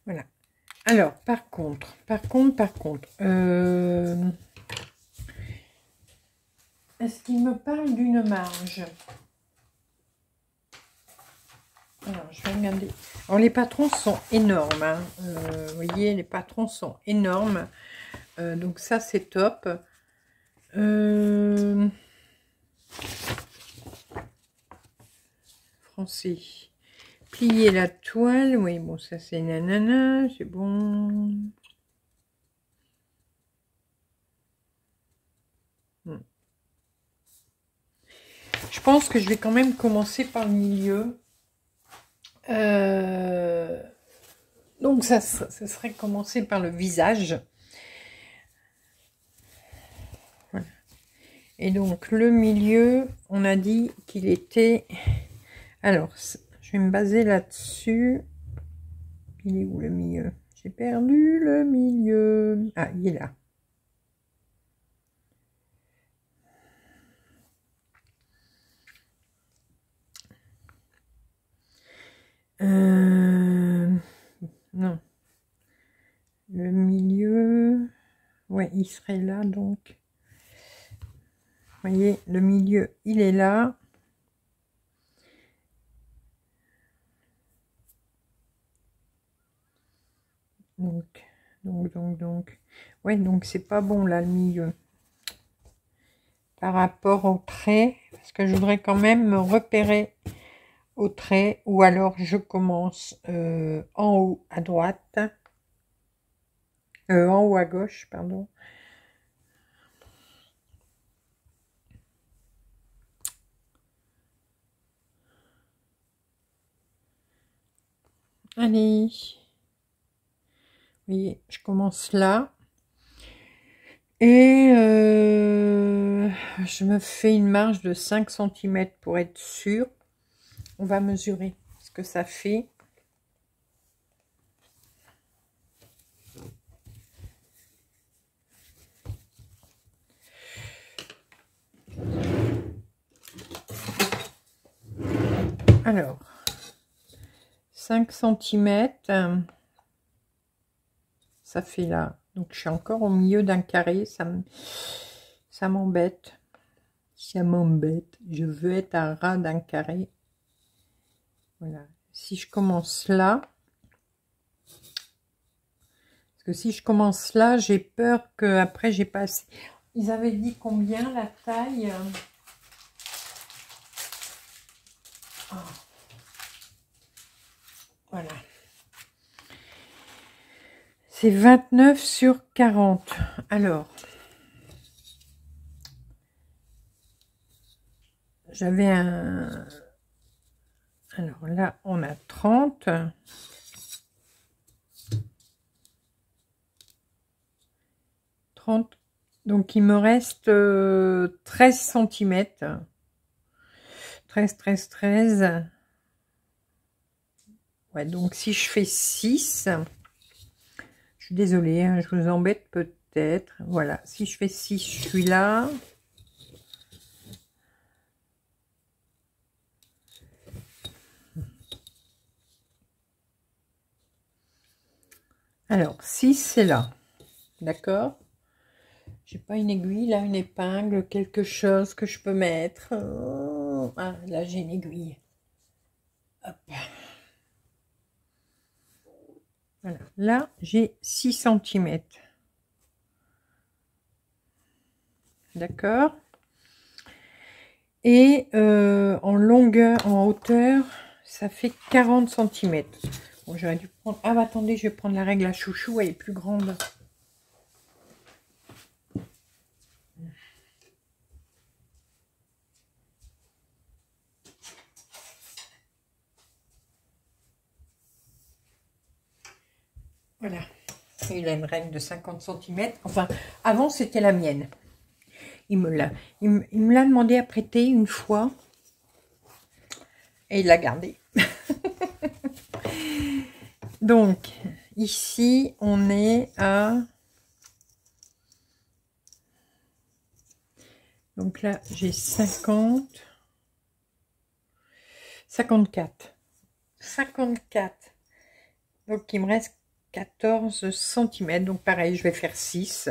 Voilà. Alors, par contre, est-ce qu'il me parle d'une marge? Alors, je vais regarder. Alors, les patrons sont énormes. Hein. Vous voyez, les patrons sont énormes. Donc, ça, c'est top. Français. Plier la toile. Oui, bon, ça, c'est nanana. C'est bon. Je pense que je vais quand même commencer par le milieu. Donc, ça serait commencer par le visage. Voilà. Et donc, le milieu, on a dit qu'il était... Alors, je vais me baser là-dessus. Il est où le milieu? J'ai perdu le milieu. Ah, il est là. Non. Le milieu... Ouais, il serait là, donc. Vous voyez, le milieu, il est là. Donc. Ouais, donc c'est pas bon, là, le milieu. Par rapport au trait, parce que je voudrais quand même me repérer au trait, ou alors je commence en haut à droite, en haut à gauche, pardon. Allez, vous voyez, je commence là, et je me fais une marge de 5 cm pour être sûr. On va mesurer ce que ça fait. Alors, 5 cm, ça fait là. Donc, je suis encore au milieu d'un carré. Ça m'embête. Ça m'embête. Je veux être à ras d'un carré. Voilà. Si je commence là, parce que si je commence là, j'ai peur que après j'ai pas assez. Ils avaient dit combien la taille? Oh. Voilà. C'est 29 sur 40. Alors, j'avais un... Alors là, on a 30. 30. Donc, il me reste 13 cm. 13. Ouais, donc si je fais 6, je suis désolée, hein, je vous embête peut-être. Voilà, si je fais 6, je suis là. Alors, 6, c'est là. D'accord? J'ai pas une aiguille, là, une épingle, quelque chose que je peux mettre. Oh, ah, là, j'ai une aiguille. Hop. Voilà, là, j'ai 6 cm. D'accord? Et en longueur, en hauteur, ça fait 40 cm. Bon, j'aurais dû prendre... Ah, bah, attendez, je vais prendre la règle à chouchou, elle est plus grande. Voilà. Il a une règle de 50 cm. Enfin, avant, c'était la mienne. Il me l'a demandé à prêter une fois. Et il l'a gardé. Donc, ici, on est à... Donc là, j'ai 50. 54. 54. Donc, il me reste 14 cm. Donc, pareil, je vais faire 6.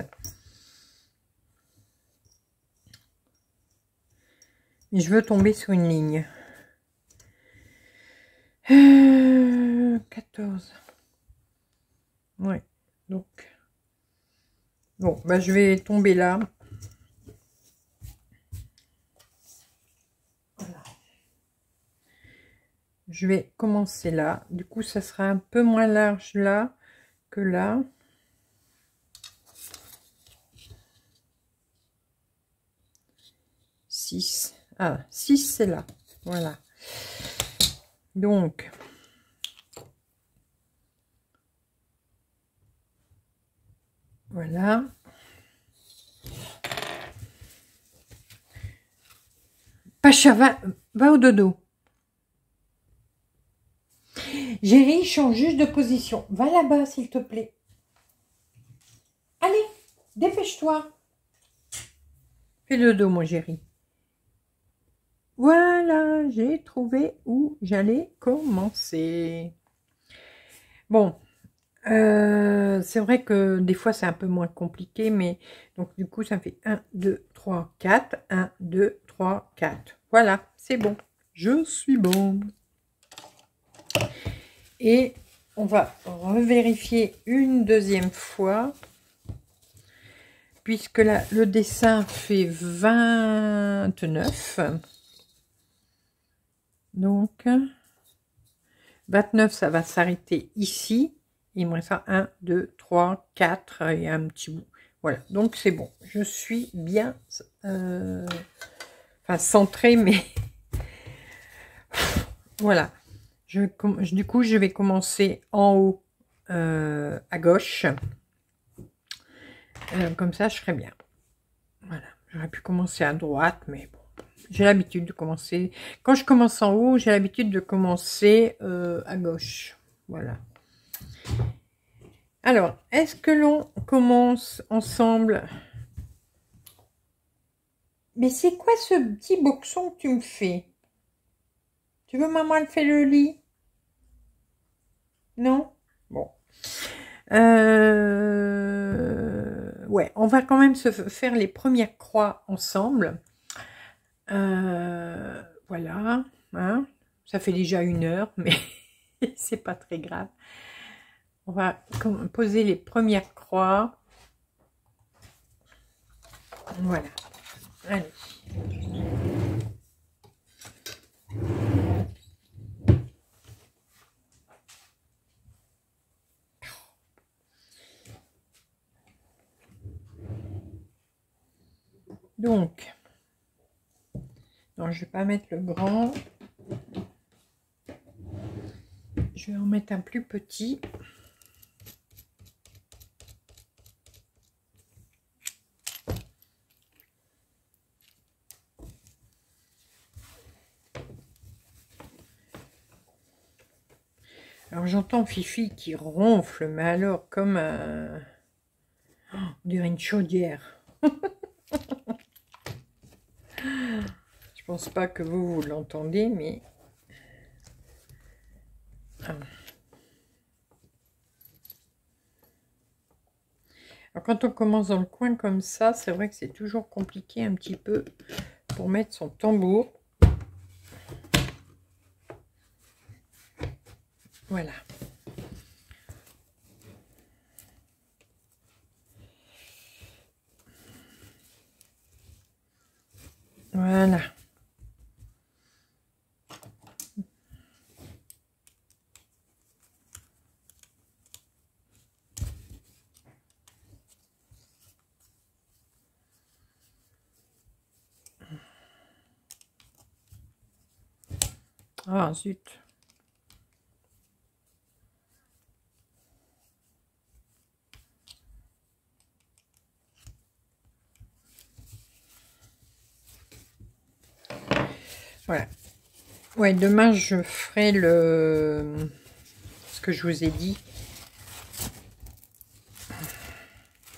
Et je veux tomber sur une ligne. 14. Ouais, donc. Bon, bah je vais tomber là. Voilà. Je vais commencer là. Du coup, ça sera un peu moins large là que là. Ah, 6 c'est là. Voilà. Donc, voilà. Pacha, va au dodo. Géry, change juste de position. Va là-bas, s'il te plaît. Allez, dépêche-toi. Fais le dodo, mon Géry. Voilà, j'ai trouvé où j'allais commencer. Bon, c'est vrai que des fois, c'est un peu moins compliqué, mais donc du coup, ça fait 1, 2, 3, 4. 1, 2, 3, 4. Voilà, c'est bon. Je suis bon. Et on va revérifier une deuxième fois. Puisque là, le dessin fait 29. Donc, 29, ça va s'arrêter ici. Il me restera 1, 2, 3, 4 et un petit bout. Voilà, donc c'est bon. Je suis bien centrée, mais voilà. Du coup, je vais commencer en haut à gauche. Comme ça, je serai bien. Voilà, j'aurais pu commencer à droite, mais bon. J'ai l'habitude de commencer. Quand je commence en haut, j'ai l'habitude de commencer à gauche. Voilà. Alors, est-ce que l'on commence ensemble? Mais c'est quoi ce petit boxon que tu me fais? Tu veux maman elle fait le lit? Non? Bon. Ouais, on va quand même se faire les premières croix ensemble. Voilà. Hein, ça fait déjà 1 heure, mais c'est pas très grave. On va poser les premières croix. Voilà. Allez. Donc, non, je vais pas mettre le grand. Je vais en mettre un plus petit. Alors j'entends Fifi qui ronfle, mais alors comme un... Oh, on dirait une chaudière. Je pense pas que vous l'entendez, mais... Ah. Alors quand on commence dans le coin comme ça, c'est vrai que c'est toujours compliqué un petit peu pour mettre son tambour. Voilà. Voilà. Ah, zut. Voilà. Ouais, demain, je ferai ce que je vous ai dit.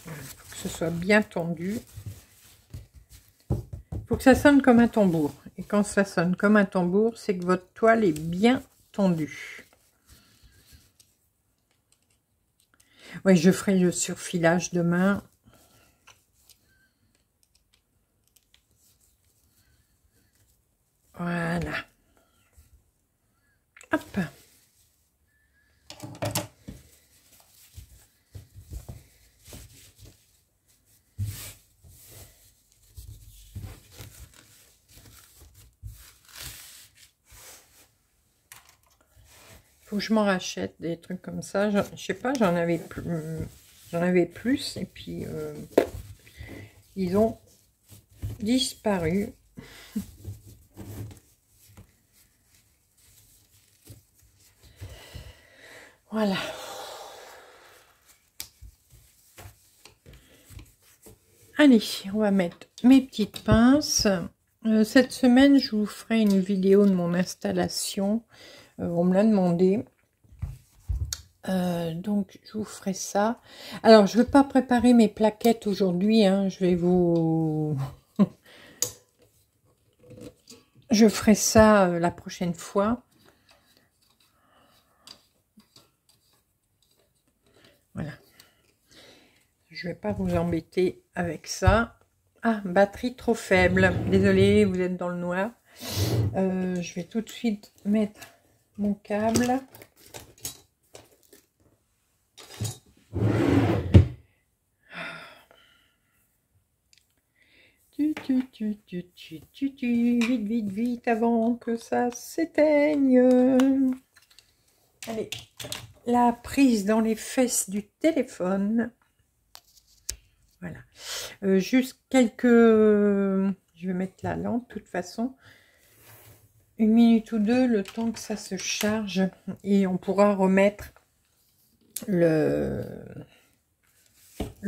Il faut que ce soit bien tendu. Il faut que ça sonne comme un tambour. Et quand ça sonne comme un tambour, c'est que votre toile est bien tendue. Ouais, je ferai le surfilage demain. Voilà. Hop. Faut que je m'en rachète des trucs comme ça. Je sais pas, j'en avais plus et puis ils ont disparu. Voilà. Allez, on va mettre mes petites pinces. Cette semaine, je vous ferai une vidéo de mon installation. On me l'a demandé. Donc, je vous ferai ça. Alors, je ne vais pas préparer mes plaquettes aujourd'hui. Hein, je vais vous... je ferai ça la prochaine fois. Voilà. Je ne vais pas vous embêter avec ça. Ah, batterie trop faible. Désolée, vous êtes dans le noir. Je vais tout de suite mettre mon câble. Vite, vite, vite, avant que ça s'éteigne. Allez, la prise dans les fesses du téléphone. Voilà. Juste quelques... Je vais mettre la lampe, de toute façon. 1 minute ou 2, le temps que ça se charge. Et on pourra remettre le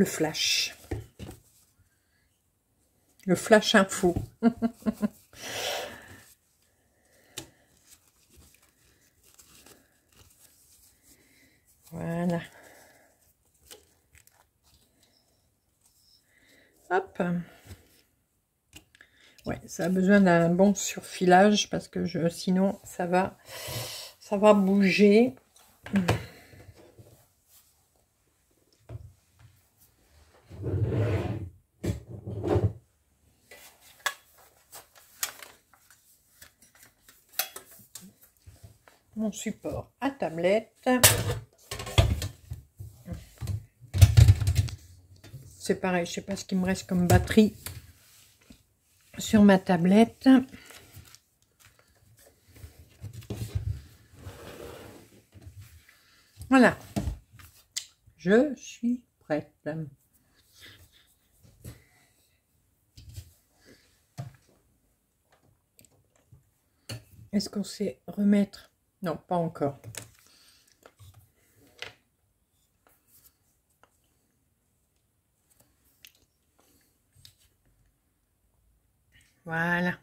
flash. Le flash info. Voilà. Hop. Ouais, ça a besoin d'un bon surfilage parce que sinon ça va bouger. Mon support à tablette. C'est pareil, je sais pas ce qu'il me reste comme batterie sur ma tablette. Voilà. Je suis prête. Est-ce qu'on sait remettre? Non, pas encore. Voilà.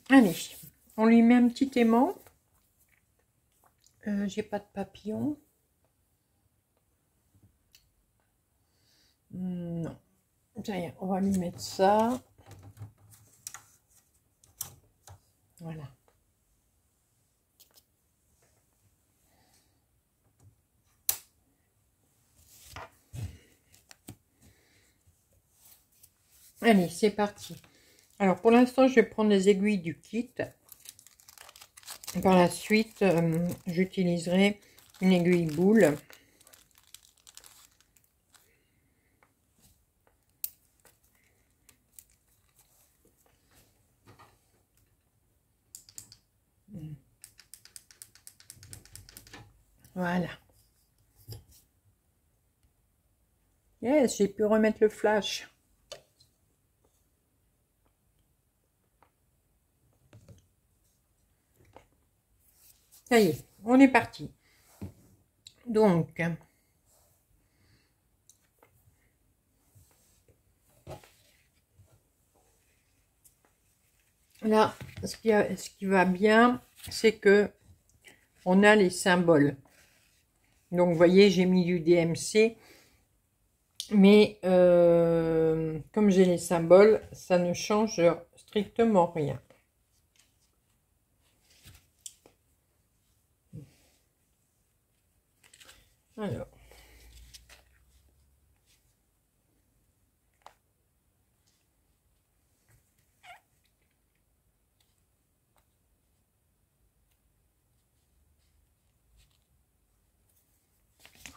Allez, on lui met un petit aimant. J'ai pas de papillon. Non. Ça y est, on va lui mettre ça. Voilà. Allez, c'est parti. Alors, pour l'instant, je vais prendre les aiguilles du kit. Par la suite, j'utiliserai une aiguille boule. Voilà. Yes, j'ai pu remettre le flash. Ça y est, on est parti. Donc, là, ce qui va bien, c'est que on a les symboles. Donc, vous voyez, j'ai mis du DMC. Mais comme j'ai les symboles, ça ne change strictement rien. Alors.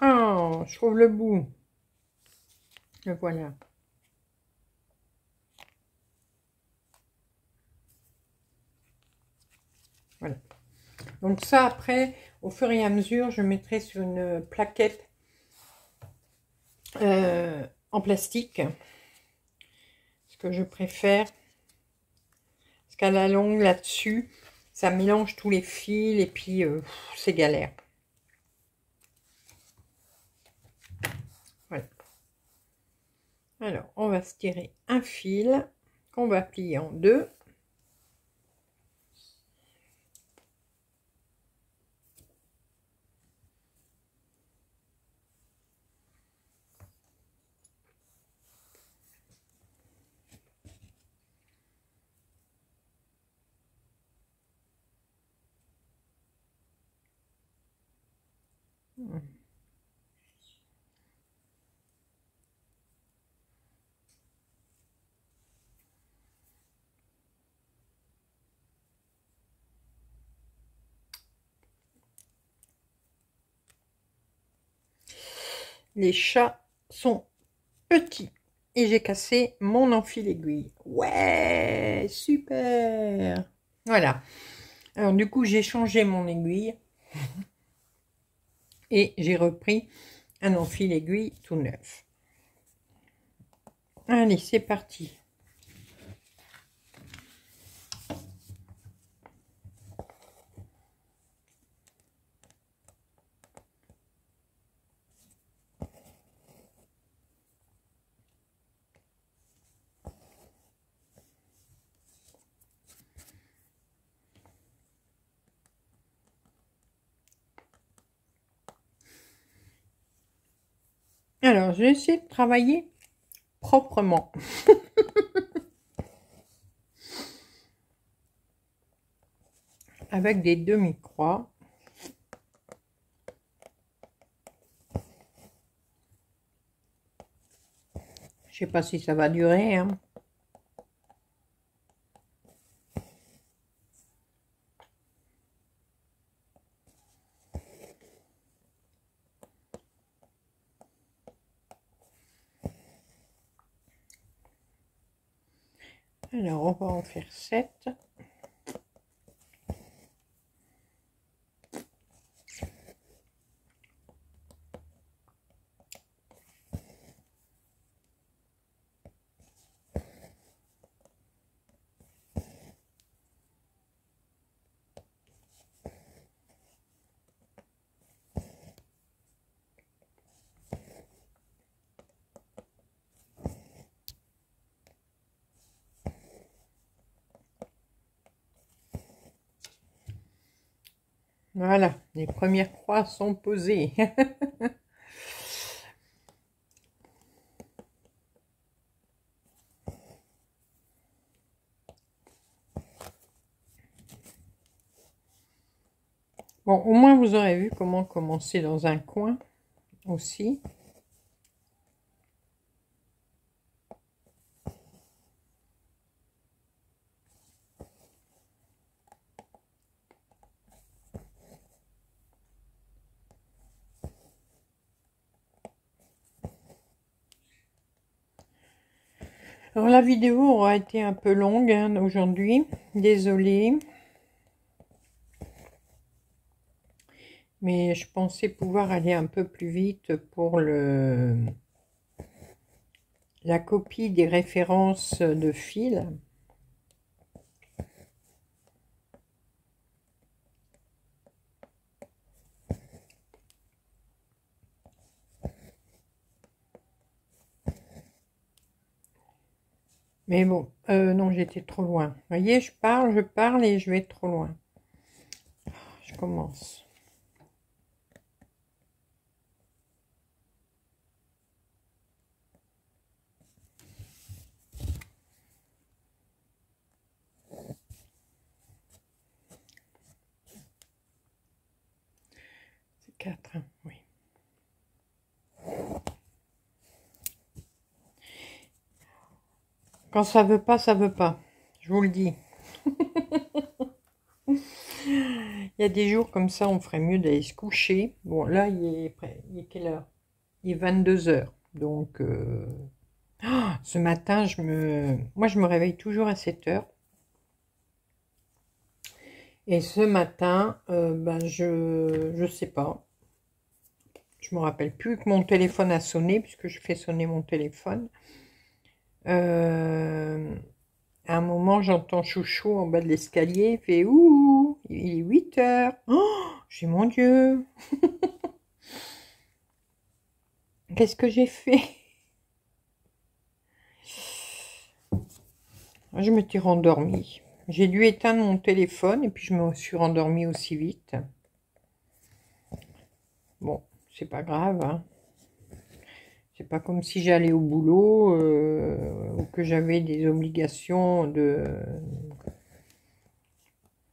Oh, je trouve le bout. Le voilà. Voilà. Donc ça, après, au fur et à mesure, je mettrai sur une plaquette en plastique. Ce que je préfère. Parce qu'à la longue, là-dessus, ça mélange tous les fils et puis c'est galère. Voilà. Alors, on va se tirer un fil qu'on va plier en deux. Les chats sont petits. Et j'ai cassé mon enfil aiguille. Ouais, super. Voilà. Alors du coup, j'ai changé mon aiguille. Et j'ai repris un enfil aiguille tout neuf. Allez, c'est parti. Alors, je vais essayer de travailler proprement. Avec des demi-croix. Je sais pas si ça va durer, hein. Alors, on va en faire 7. Voilà, les premières croix sont posées. Bon, au moins vous aurez vu comment commencer dans un coin aussi. Alors la vidéo aura été un peu longue hein, aujourd'hui, désolée. Mais je pensais pouvoir aller un peu plus vite pour la copie des références de fil. Mais bon, non, j'étais trop loin. Vous voyez, je parle et je vais trop loin. Je commence. C'est 4, hein, oui. Quand ça veut pas, ça veut pas. Je vous le dis. Il y a des jours comme ça, on ferait mieux d'aller se coucher. Bon, là, il est quelle heure? Il est 22 heures. Donc, ce matin, moi, je me réveille toujours à 7 heures. Et ce matin, ben, je sais pas. Je me rappelle plus que mon téléphone a sonné, puisque je fais sonner mon téléphone. À un moment, j'entends Chouchou en bas de l'escalier. Il fait ouh, il est 8 heures. Oh, j'ai mon Dieu. Qu'est-ce que j'ai fait? Je m'étais rendormie. J'ai dû éteindre mon téléphone et puis je me suis rendormie aussi vite. Bon, c'est pas grave, hein. C'est pas comme si j'allais au boulot ou que j'avais des obligations de...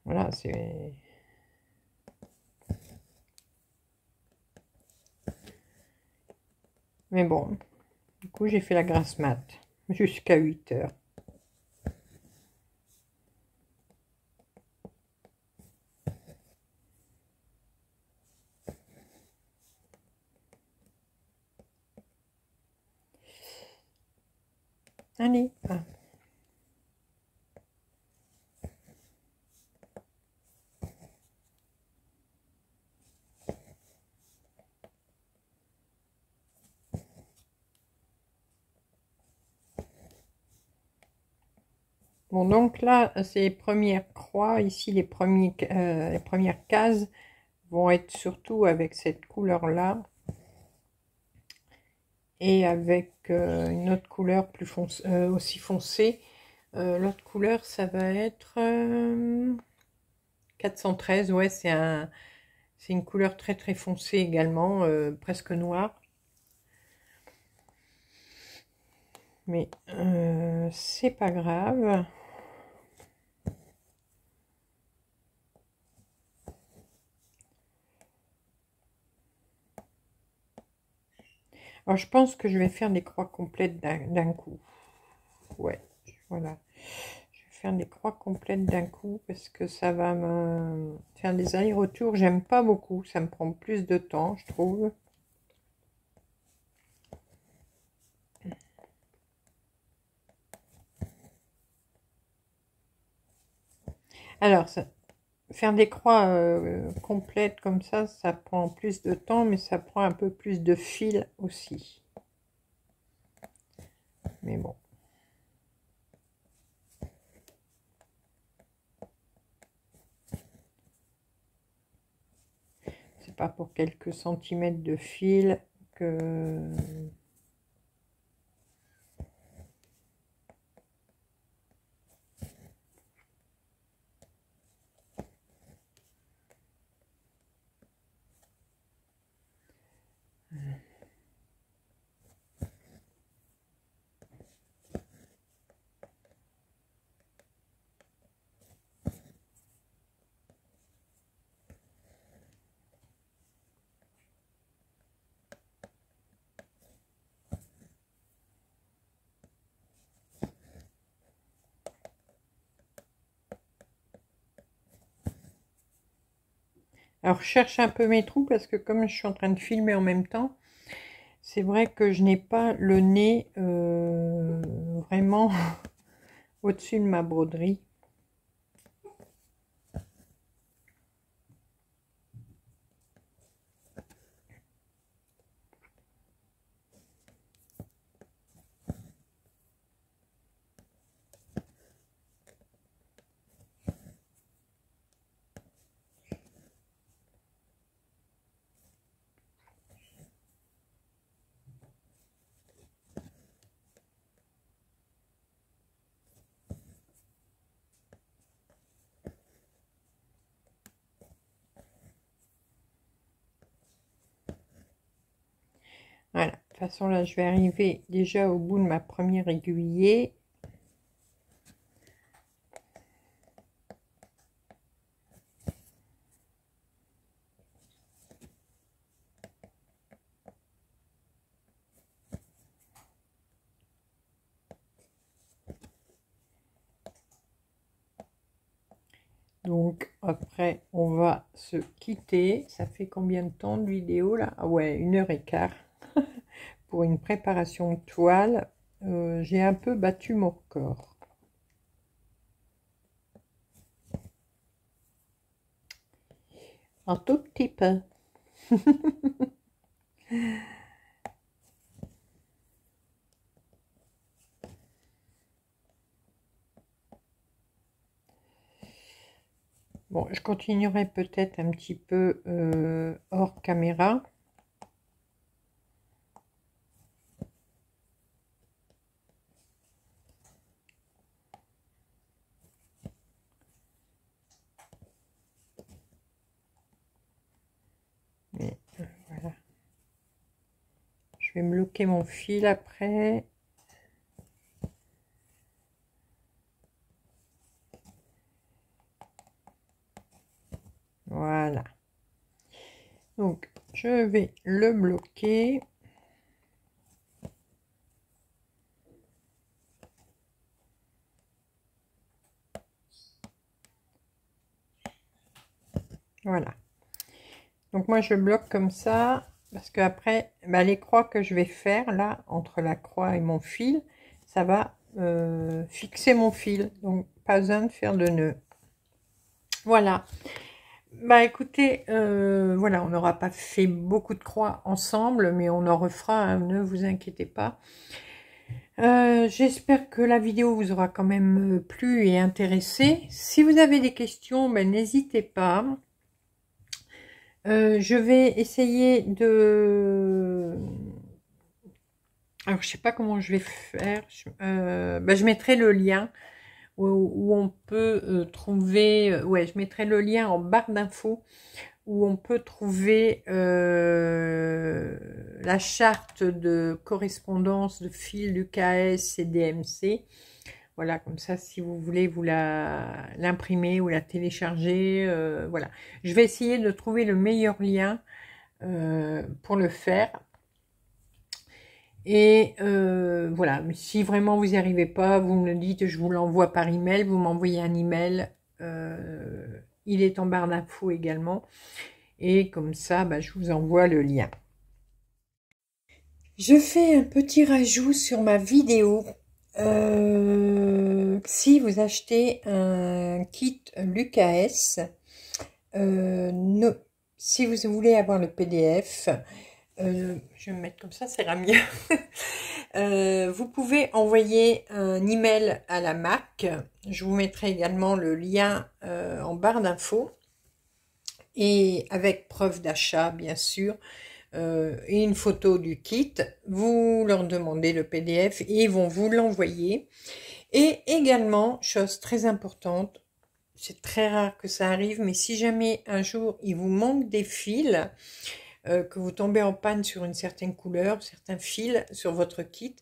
Voilà, c'est... Mais bon, du coup, j'ai fait la grasse mat jusqu'à 8 heures. Allez, ah. Bon, donc là, ces premières croix, ici, les premières cases vont être surtout avec cette couleur-là et avec une autre couleur aussi foncée. L'autre couleur, ça va être 413, ouais, c'est une couleur très très foncée également, presque noire. Mais c'est pas grave. Alors, je pense que je vais faire des croix complètes d'un coup. Ouais, voilà. Je vais faire des croix complètes d'un coup parce que ça va me faire des allers-retours. J'aime pas beaucoup. Ça me prend plus de temps, je trouve. Alors, faire des croix complètes comme ça prend plus de temps, mais ça prend un peu plus de fil aussi. Mais bon. C'est pas pour quelques centimètres de fil que... Alors, je cherche un peu mes trous parce que comme je suis en train de filmer en même temps, c'est vrai que je n'ai pas le nez vraiment au-dessus de ma broderie. Voilà, de toute façon là je vais arriver déjà au bout de ma première aiguillée. Donc après, on va se quitter. Ça fait combien de temps de vidéo là? Ah ouais, 1h15 pour une préparation de toile. J'ai un peu battu mon record. Un tout petit peu. Bon, je continuerai peut-être un petit peu hors caméra. Mais voilà. Je vais bloquer mon fil après. Voilà. Donc, je vais le bloquer. Voilà. Donc, moi, je bloque comme ça. Parce que après, bah, les croix que je vais faire, là, entre la croix et mon fil, ça va fixer mon fil. Donc, pas besoin de faire de nœud. Voilà. Bah écoutez, voilà, on n'aura pas fait beaucoup de croix ensemble, mais on en refera un, ne vous inquiétez pas. J'espère que la vidéo vous aura quand même plu et intéressé. Si vous avez des questions, ben, n'hésitez pas. Je vais essayer de... Alors, je sais pas comment je vais faire. Ben, je mettrai le lien où on peut trouver... ouais, je mettrai le lien en barre d'infos où on peut trouver la charte de correspondance de fil UKS et DMC. Voilà, comme ça, si vous voulez vous l'imprimer ou la télécharger, voilà. Je vais essayer de trouver le meilleur lien pour le faire. Et voilà, mais si vraiment vous n'y arrivez pas, vous me le dites, je vous l'envoie par email, vous m'envoyez un email, il est en barre d'infos également, et comme ça, bah, je vous envoie le lien. Je fais un petit rajout sur ma vidéo. Si vous achetez un kit l'UKS, si vous voulez avoir le PDF, je vais me mettre comme ça, ça ira mieux. Vous pouvez envoyer un email à la marque. Je vous mettrai également le lien en barre d'infos. Et avec preuve d'achat, bien sûr, et une photo du kit. Vous leur demandez le PDF et ils vont vous l'envoyer. Et également, chose très importante, c'est très rare que ça arrive, mais si jamais un jour il vous manque des fils, que vous tombez en panne sur une certaine couleur, certains fils sur votre kit,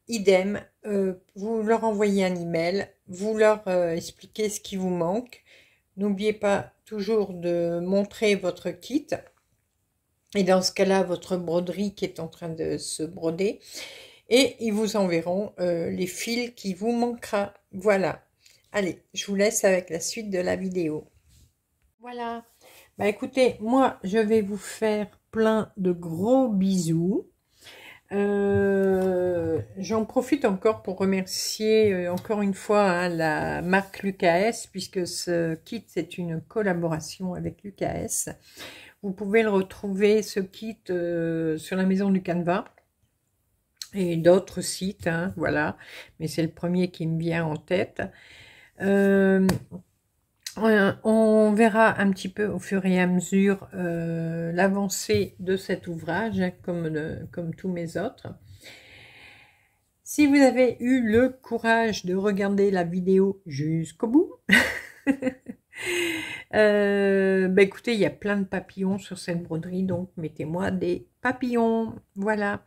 idem, vous leur envoyez un email, vous leur expliquez ce qui vous manque. N'oubliez pas toujours de montrer votre kit. Et dans ce cas-là, votre broderie qui est en train de se broder. Et ils vous enverront les fils qui vous manquera. Voilà. Allez, je vous laisse avec la suite de la vidéo. Voilà. Bah écoutez, moi, je vais vous faire plein de gros bisous. J'en profite encore pour remercier encore une fois hein, la marque l'UKS, puisque ce kit, c'est une collaboration avec l'UKS. Vous pouvez le retrouver, ce kit, sur la maison du Canva et d'autres sites, hein, voilà. Mais c'est le premier qui me vient en tête. On verra un petit peu au fur et à mesure l'avancée de cet ouvrage, hein, comme tous mes autres. Si vous avez eu le courage de regarder la vidéo jusqu'au bout, bah écoutez, il y a plein de papillons sur cette broderie, donc mettez-moi des papillons. Voilà.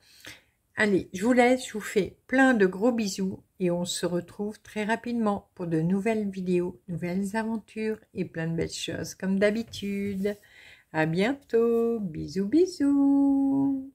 Allez, je vous laisse, je vous fais plein de gros bisous et on se retrouve très rapidement pour de nouvelles vidéos, nouvelles aventures et plein de belles choses comme d'habitude. À bientôt. Bisous, bisous.